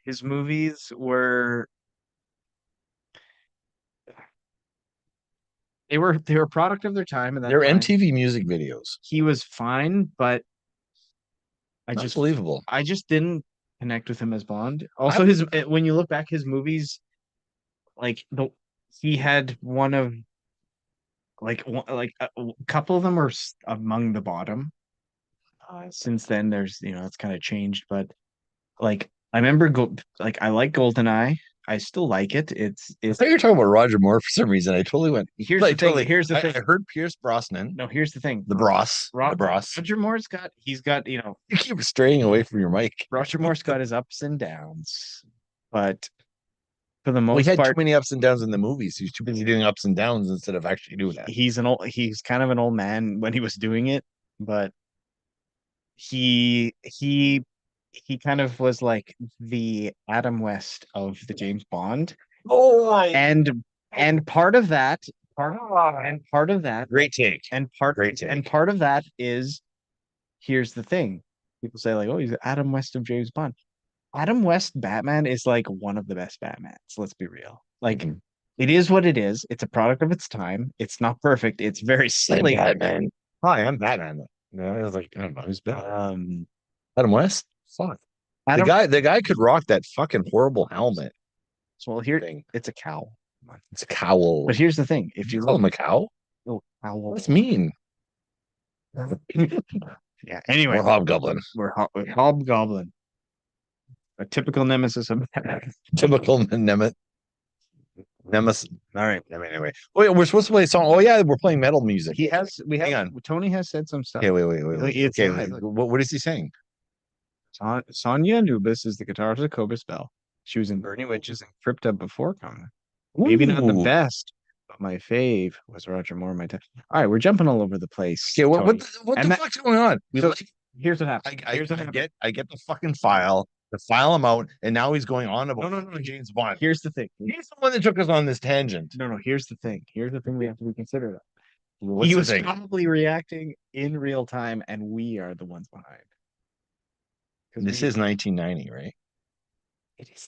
his movies were they were a product of their time, and that's They're fine. MTV music videos. He was fine, but I That's just believable. I just didn't connect with him as Bond. Also, when you look back, his movies, like he had one of a couple of them were among the bottom. Since then, there's it's kind of changed, but like I remember I like GoldenEye. I still like it. I It's thought you were talking about Roger Moore for some reason. I totally went. here's like, the thing. totally- Here's the I thing. heard Pierce Brosnan. No, here's the thing. The Bros. The Bros. Roger Moore's he's got You keep straying away from your mic. Roger Moore's got his ups and downs, but for the Well, most he had too part, many ups and downs in the movies. He's too busy doing ups and downs instead of actually doing that. he's kind of an old man when he was doing it, but he kind of was like the Adam West of the James Bond. Oh, And part of that part of that, Great take. Great take. and part of that is, here's the thing. People say like, oh, he's Adam West of James Bond. Adam West Batman is like one of the best Batmans. Let's be real. Like, Mhm. it is what it is. It's a product of its time. It's not perfect. It's very silly. Batman. Hi, I'm Batman. No, I was like, I don't know who's Batman. Adam West. Fuck. Adam, The guy could rock that fucking horrible helmet well, here thing. it's a cowl. It's a cowl. But here's the thing: if Did you you call look, him a cow? oh, cowl. What's mean? Yeah. Anyway, Or hobgoblin. we're Hobgoblin, a typical nemesis of Batman. Typical Nemesis. All right. Anyway. Wait, we're supposed to play a song. Oh yeah, we're playing metal music. Hang on. Tony has said some stuff. Okay, wait. It's Okay, live. what is he saying? Sonia Anubis is the guitarist of Cobus Bell. She was in Bernie Witches and Crypta before coming. Maybe not the Ooh. best, but my fave was Roger Moore. All right, we're jumping all over the place. Okay, Tony. what And the that- fuck's going on? So here's what happened. I get the fucking file, to file him out, and now he's going on about No. James Bond. Here's the thing. He's the one that took us on this tangent. No. Here's the thing. Here's the thing we have to reconsider. What's He the was thing? probably reacting in real time, and we are the ones behind. This is 1990, right? It is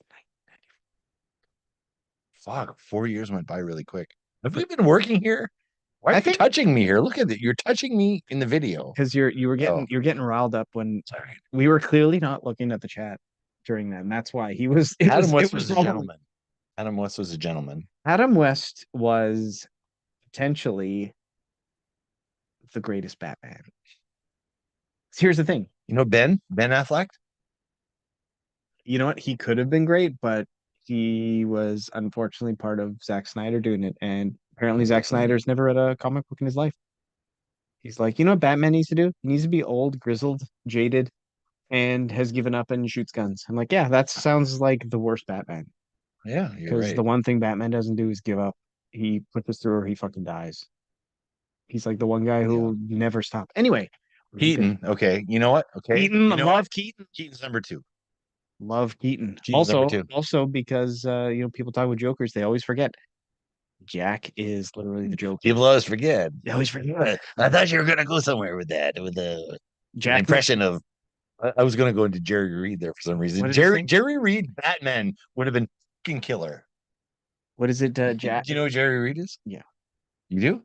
Fuck, 4 years went by really quick. Have we been working here? Why are I you think- touching me here? Look at it. You're touching me in the video. because you were getting Oh. you're getting riled up when Sorry. we were clearly not looking at the chat during that, and that's why he was. Adam West it was a all- gentleman. Adam West was a gentleman. Adam West was potentially the greatest Batman. Here's the thing. You know Ben Affleck? You know what? He could have been great, but he was unfortunately part of Zack Snyder doing it. And apparently Zack Snyder's never read a comic book in his life. He's like, you know what Batman needs to do? He needs to be old, grizzled, jaded, and has given up and shoots guns. I'm like, yeah, that sounds like the worst Batman. Yeah, you're Because right. the one thing Batman doesn't do is give up. He pushes through or he fucking dies. He's like the one guy who will never stop. Anyway, Keaton. Okay, you know what? Okay, Keaton, you know love what? Keaton. Keaton's number 2. Love Keaton. Keaton's number 2. Also because people talk about Jokers, they always forget. Jack is literally the Joker. People always forget. They always forget. I thought you were gonna go somewhere with that, with the Jack impression of. I was gonna go into Jerry Reed there for some reason. What did you say? Jerry Reed Batman would have been fucking killer. What is it, Jack? Do you know who Jerry Reed is? Yeah. You do?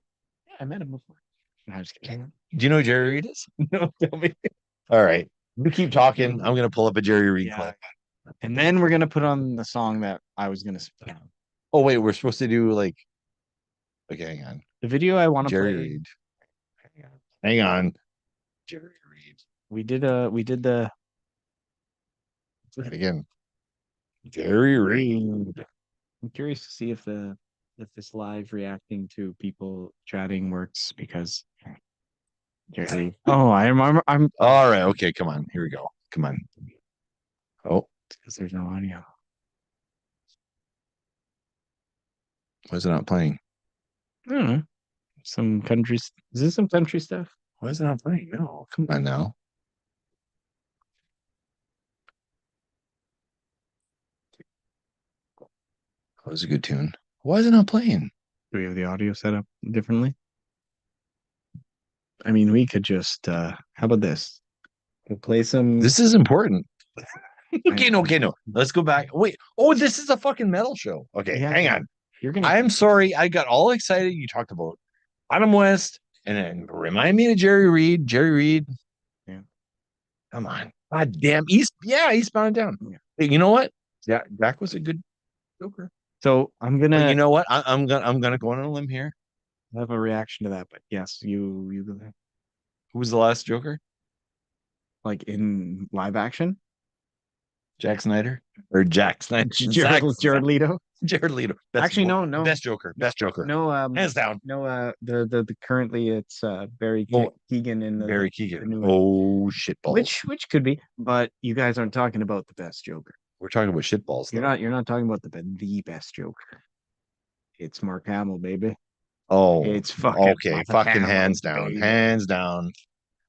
Yeah, I met him before. No, I'm just kidding. Do you know who Jerry Reed is? No, tell me. All right. You keep talking. I'm gonna pull up a Jerry Reed Yeah. clip. And then we're gonna put on the song that I was gonna spit on. Oh wait, we're supposed to do like. Okay, hang on. The video I want to Jerry play. Reed. Hang on. Jerry Reed. We did the Try it again. Jerry Reed. I'm curious to see if this live reacting to people chatting works because Jerry. Oh, I'm All right. Okay. Come on. Here we go. Come on. Oh, because there's no audio. why is it not playing? I don't know. Some countries. Is this some country stuff? Why is it not playing? No. Come on now. That was a good tune. Why is it not playing? Do we have the audio set up differently? I mean, we could just how about this? We'll play some. This is important. Okay, no. Let's go back. Wait. Oh, this is a fucking metal show. Okay, Yeah. hang on. You're gonna. I'm sorry. I got all excited. You talked about Adam West and then remind me of Jerry Reed. Jerry Reed. Yeah. Come on. God damn. Eastbound and Down. Yeah. Hey, you know what? Yeah, Jack was a good Joker. So I'm But gonna you know what? I'm gonna go on a limb here. have a reaction to that, but yes, you go ahead. Who was the last Joker? Like in live action. Jack Snyder or Jack Snyder? Jared Leto. Jared Leto. Best Actually, no. Best Joker. Best Joker. No, Hands down. no. The currently it's Barry Oh, Keegan in the Barry the Keegan. new one. Oh shitballs. which could be, but you guys aren't talking about the best Joker. We're talking about shitballs. You're though. not talking about the best Joker. It's Mark Hamill, baby. Oh, It's fucking okay. Mark Fucking Hamill, hands down. baby. Hands down.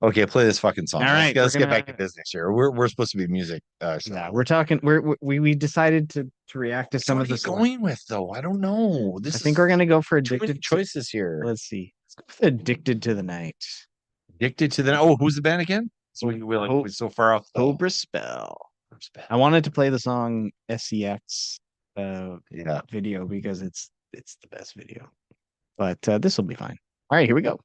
Okay, play this fucking song. All right, Let's we're get back gonna- to business here. We're supposed to be music. Yeah, we're talking. We decided to to react to Which some one of are you the songs. going with though? I don't know. I This think is we're gonna go for too many addicted. choices here. Let's see. Let's go with Addicted to the Night. Addicted to the Oh, who's the band again? So we're so far off the Cobra Spell. first band. I wanted to play the song SEX Yeah. video because it's the best video. But this will be fine. All right, here we go.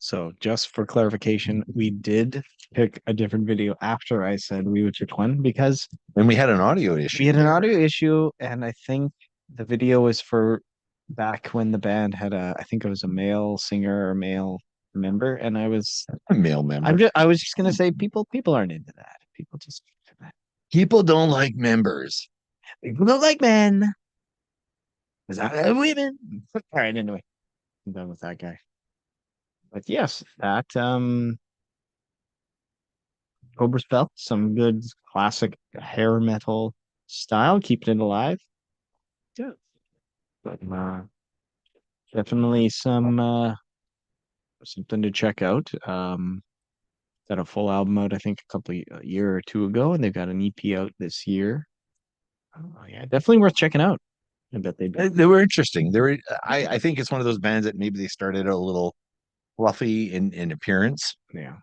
So just for clarification, we did pick a different video after I said we would pick one because And we had an audio issue. we had an there. audio issue, and I think the video was for back when the band had I think it was a male singer or male member, and I was A male member. I was just gonna say people aren't into that. People don't like members. People don't like men. Because I like women. All right, anyway, I'm done with that guy. But yes, that Cobra Spell, some good classic hair metal style, keeping it alive. Yeah. But definitely something to check out. Got a full album out, I think, a year or two ago, and they've got an EP out this year. Oh, yeah, definitely worth checking out. I bet they'd be. They were interesting. They were. I think it's one of those bands that maybe they started out a little fluffy in appearance. Yeah.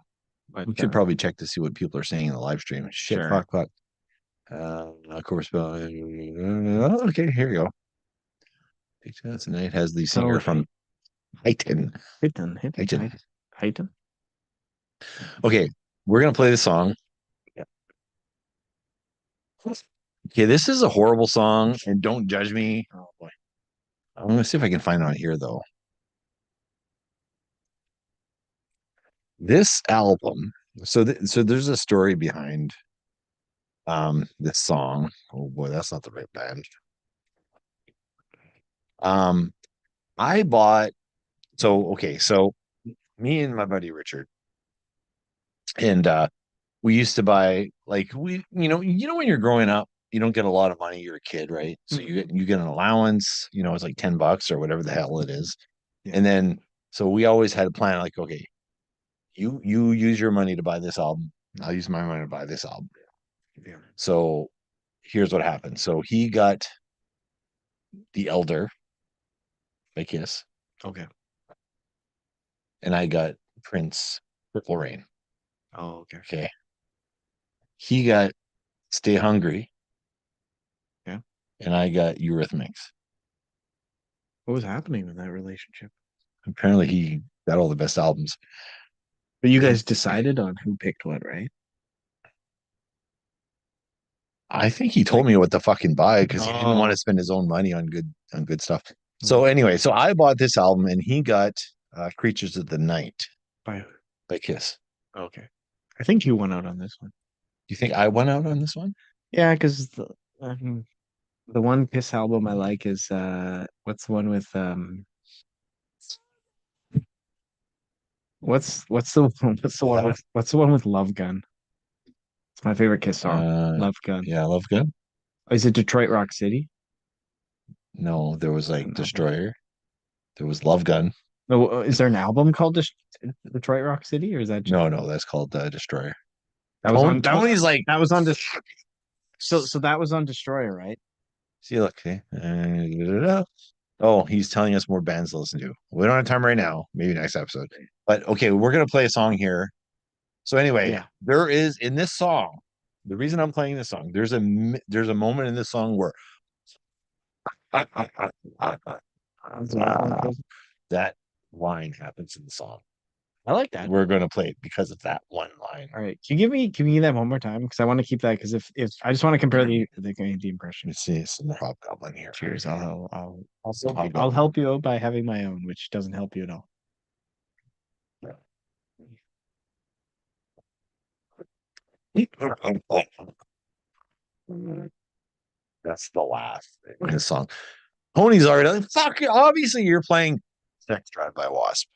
But We should probably check to see what people are saying in the live stream. Shit, Sure. fuck. Course, okay, here you go. Tonight has the singer from Kitaen. Kitaen. Okay, we're gonna play the song. Yeah. Okay, this is a horrible song, and don't judge me. Oh boy. I'm gonna see if I can find it on here though. This album, so there's a story behind this song. Oh boy, that's not the right band. I bought so me and my buddy Richard, and we used to buy like when you're growing up, you don't get a lot of money, you're a kid, right? So you get an allowance, it's like $10 or whatever the hell it is. Yeah. And then so we always had a plan like, okay, you use your money to buy this album, I'll use my money to buy this album. Yeah. So here's what happened. So he got The Elder by Kiss, Okay. and I got Prince Purple Rain. Oh, okay. Okay. He got Stay Hungry. Yeah. And I got Eurythmics. What was happening in that relationship? Apparently he got all the best albums. But you guys decided on who picked what, right? I think he told me what to fucking buy because he didn't want Oh. to spend his own money on good stuff. So anyway, so I bought this album and he got Creatures of the Night By by Kiss. okay. I think you won out on this one. Do you think I went out on this one? Yeah, because the one Kiss album I like is what's the one with what's the one with Love Gun? It's my favorite Kiss song. Love Gun. Yeah, Love Gun. Oh, is it Detroit Rock City? No, there was like No. Destroyer. There was Love Gun. No, is there an album called Detroit Rock City, or is that just, No, that's called Destroyer. that was on Tony's like, that was on so that was on Destroyer, right? see, look, okay. Oh, he's telling us more bands to listen to. We don't have time right now. Maybe next episode. But okay, we're gonna play a song here. So anyway, Yeah. there is in this song. The reason I'm playing this song, there's a moment in this song where that line happens in the song. I like that. We're gonna play it because of that one line. All right, can you give me that one more time? Because I want to keep that. Because if I just want to compare the impression. Let's see some Hobgoblin here. Cheers. I'll help you out by having my own, which doesn't help you at all. That's the last thing in the song. Tony's already like, fuck you. Obviously, you're playing Sex Drive by Wasp.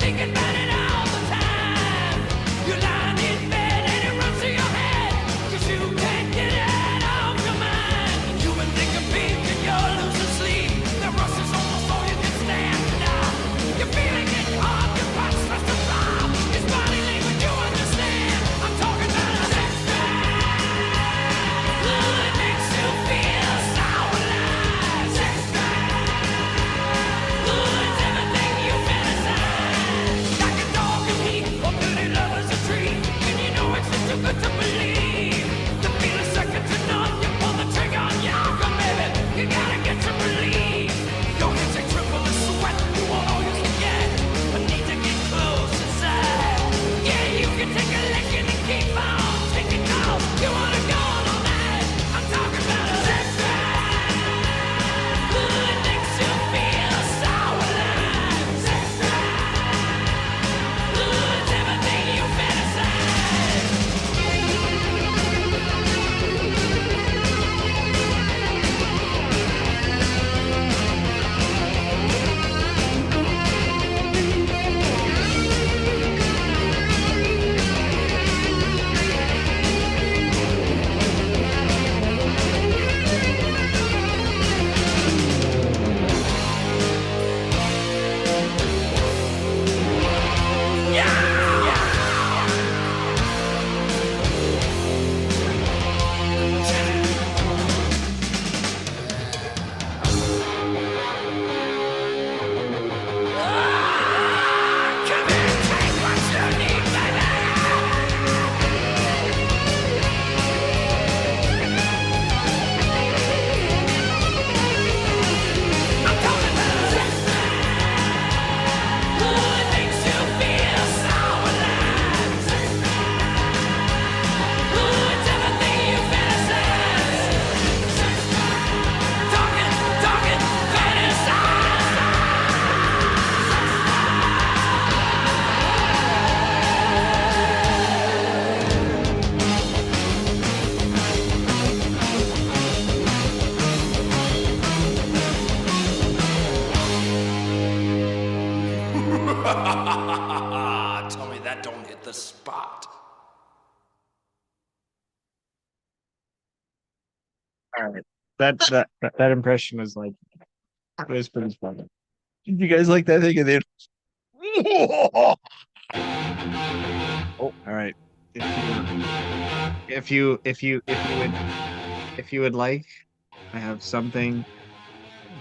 Thinking about it all the time. You're lying in bed and it runs Tell me that don't hit the spot. All right. That impression was like, it was pretty funny. Did you guys like that thing? And then, All right. If you would like, I have something.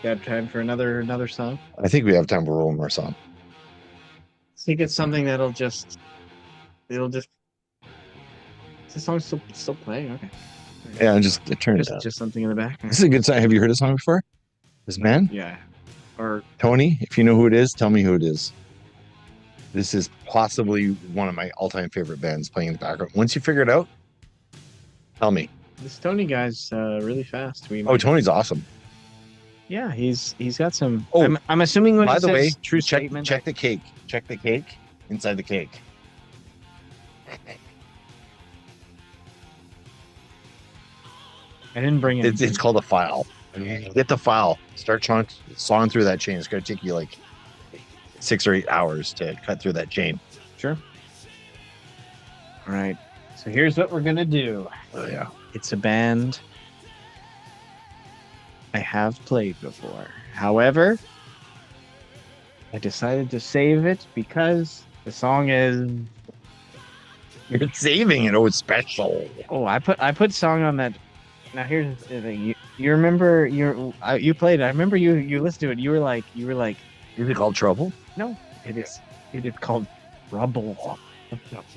Got time for another song? I think we have time for one more song. I think it's something it'll just. Is the song still playing? Okay. Yeah, just turn it down. Just something in the back. This is a good song. Have you heard this song before? This man, Yeah. Or Tony. If you know who it is, tell me who it is. This is possibly one of my all-time favorite bands playing in the background. Once you figure it out, tell me. this Tony guy's really fast. Oh, Tony's awesome. Yeah, he's got some. Oh, I'm assuming when by he the says way, true check statement. check the cake. Check the cake inside the cake. I didn't bring it. It's called a file. Get the file. Start sawing through that chain. It's going to take you like 6 or 8 hours to cut through that chain. Sure. All right. So here's what we're gonna do. Oh yeah. It's a band I have played before. However, I decided to save it because the song is. You're saving it. Oh, it's special. Oh, I put song on that. Now here's the thing. You remember you played it. I remember you listened to it. You were like. Is it called Trouble? No, it is. It is called Rubble.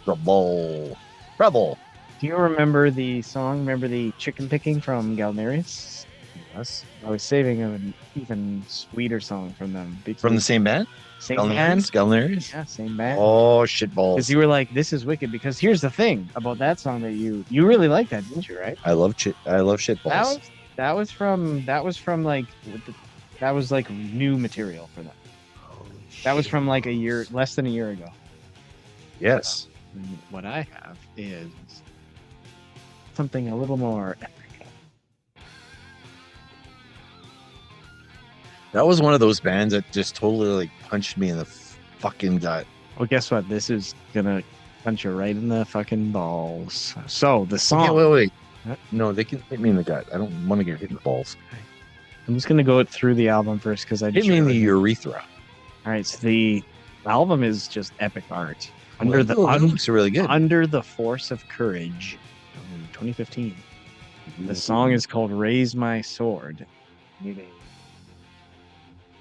Trouble. Trouble. Do you remember the song? Remember the chicken picking from Galnerius? Yes. I was saving an even sweeter song from them. From the same band? same band. Galnerius? Yeah, same band. Oh, shit Because balls. you were like, "This is wicked." Because here's the thing about that song that you really liked that, didn't you? Right? I love shit balls. That was from like that was like new material for them. That was from like less than a year ago. Yes. And what I have is something a little more epic. That was one of those bands that just totally like punched me in the fucking gut. Well, guess what? This is gonna punch you right in the fucking balls. So the song. Okay, wait. What? No, they can hit me in the gut. I don't want to get hit in the balls. I'm just gonna go through the album first because I Hit me in the urethra. All right, so the album is just epic art. That looks really good. Under the Force of Courage, 2015. The song is called "Raise My Sword."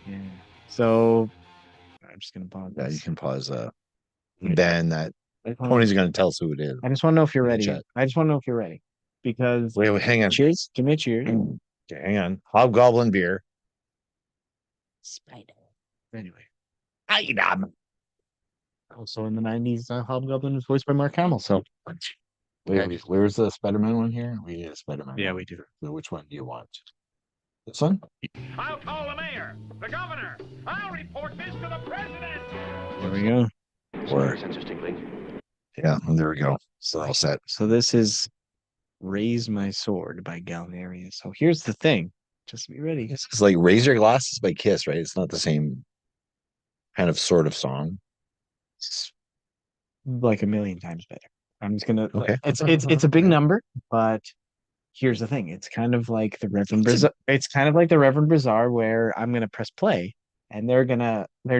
Yeah. So I'm just gonna pause. Yeah, you This. can pause band that Tony's going to tell us who it is. I just want to know if you're ready. Chat. I just want to know if you're ready because Wait, hang on. cheers. Give me a cheers. Okay, hang on. Hobgoblin beer. Spider. Anyway. Item. Also in the 90s, Hobgoblin was voiced by Mark Hamill. So Where's the Spider-Man one here? We need a Spider-Man. yeah, one. we do. So which one do you want? This one? I'll call the mayor, the governor. I'll report this to the president. There we go. Or, yeah, there we go. So all set. So this is "Raise My Sword" by Galnerius. So here's the thing. Just be ready. This is like Raise Your Glasses by Kiss, right? It's not the same kind of sort of song. It's like a million times better. I'm just gonna. Okay. It's a big number, but here's the thing. It's kind of like the Reverend Bazaar. It's kind of like the Reverend Bazaar, where I'm gonna press play, and they're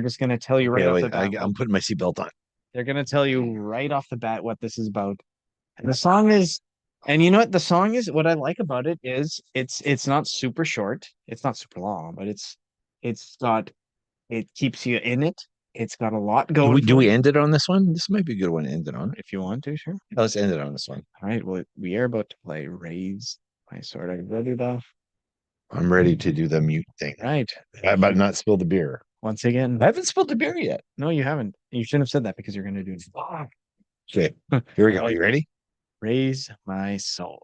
just gonna tell you right Okay, off wait, the bat. I'm putting my seatbelt on. They're gonna tell you right off the bat what this is about. And the song is, and you know what the song is? What I like about it is it's not super short. It's not super long, but it keeps you in it. It's got a lot Do going. we, do for we it. end it on this one? This might be a good one to end it on. If you want to, sure. Let's end it on this one. All right. Well, we are about to play "Raise My Sword." I read it off. I'm ready to do the mute thing. Right. But not spill the beer. Once again, I haven't spilled the beer yet. no, you haven't. You shouldn't have said that because you're gonna do it. Okay, here we go. You ready? Raise my sword.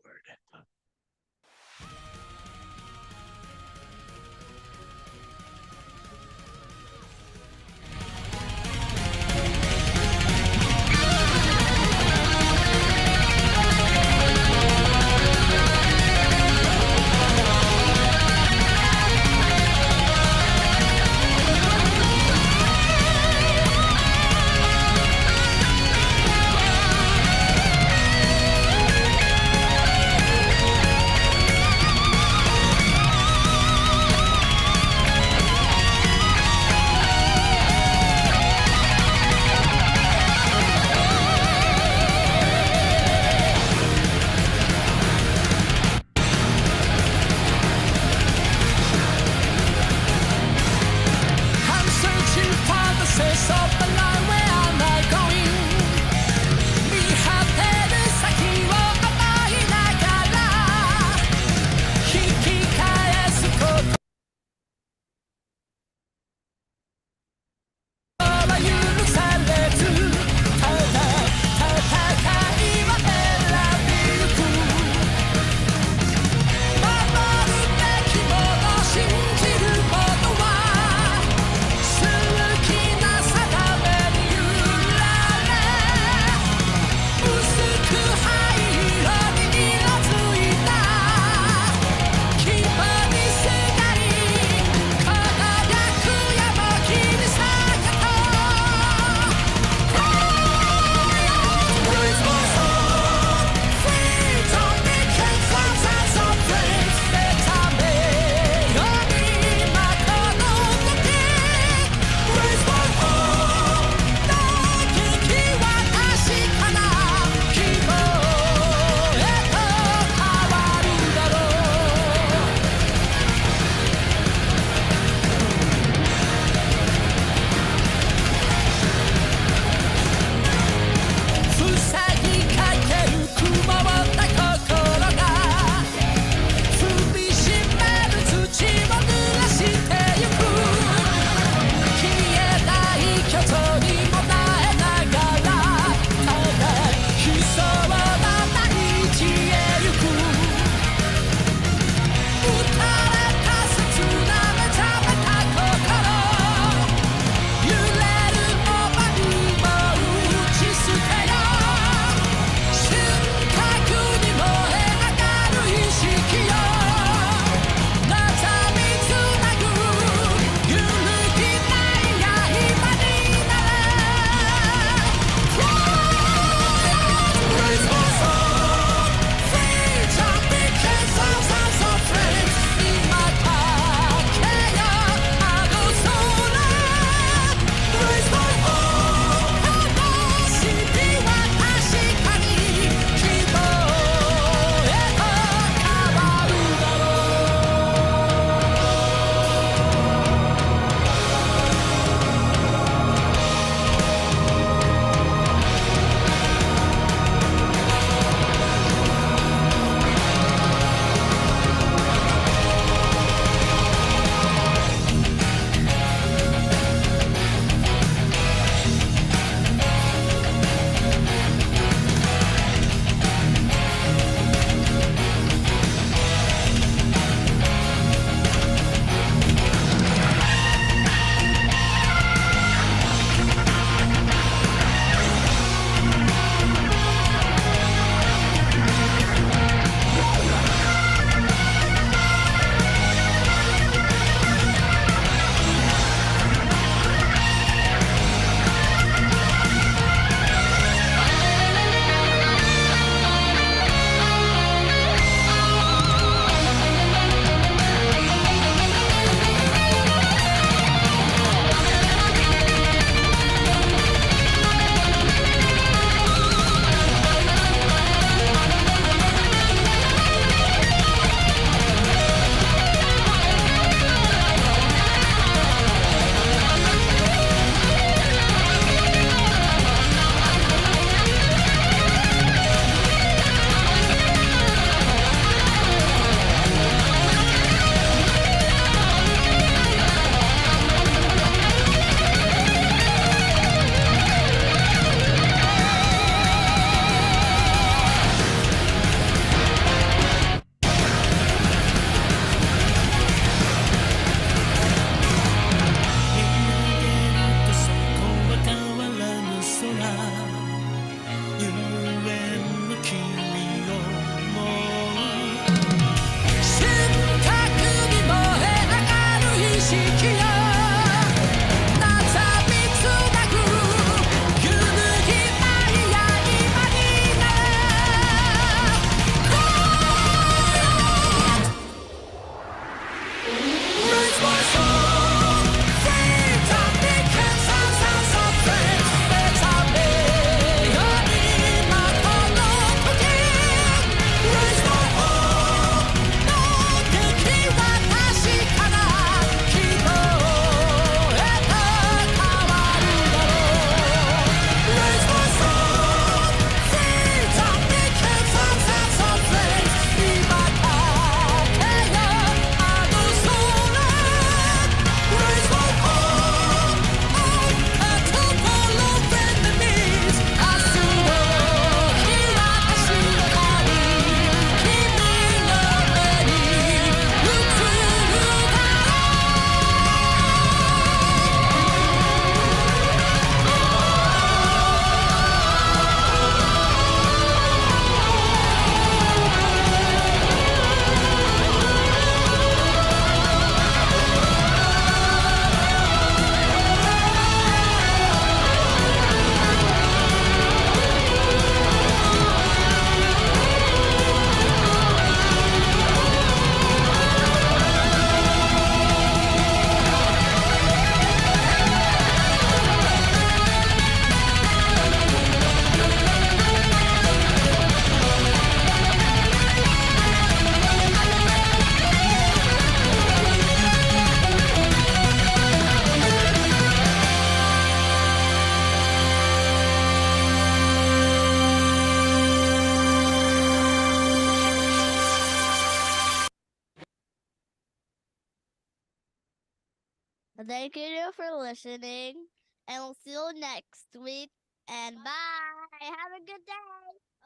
Thank you for listening, and we'll see you next week. And bye. Have a good day.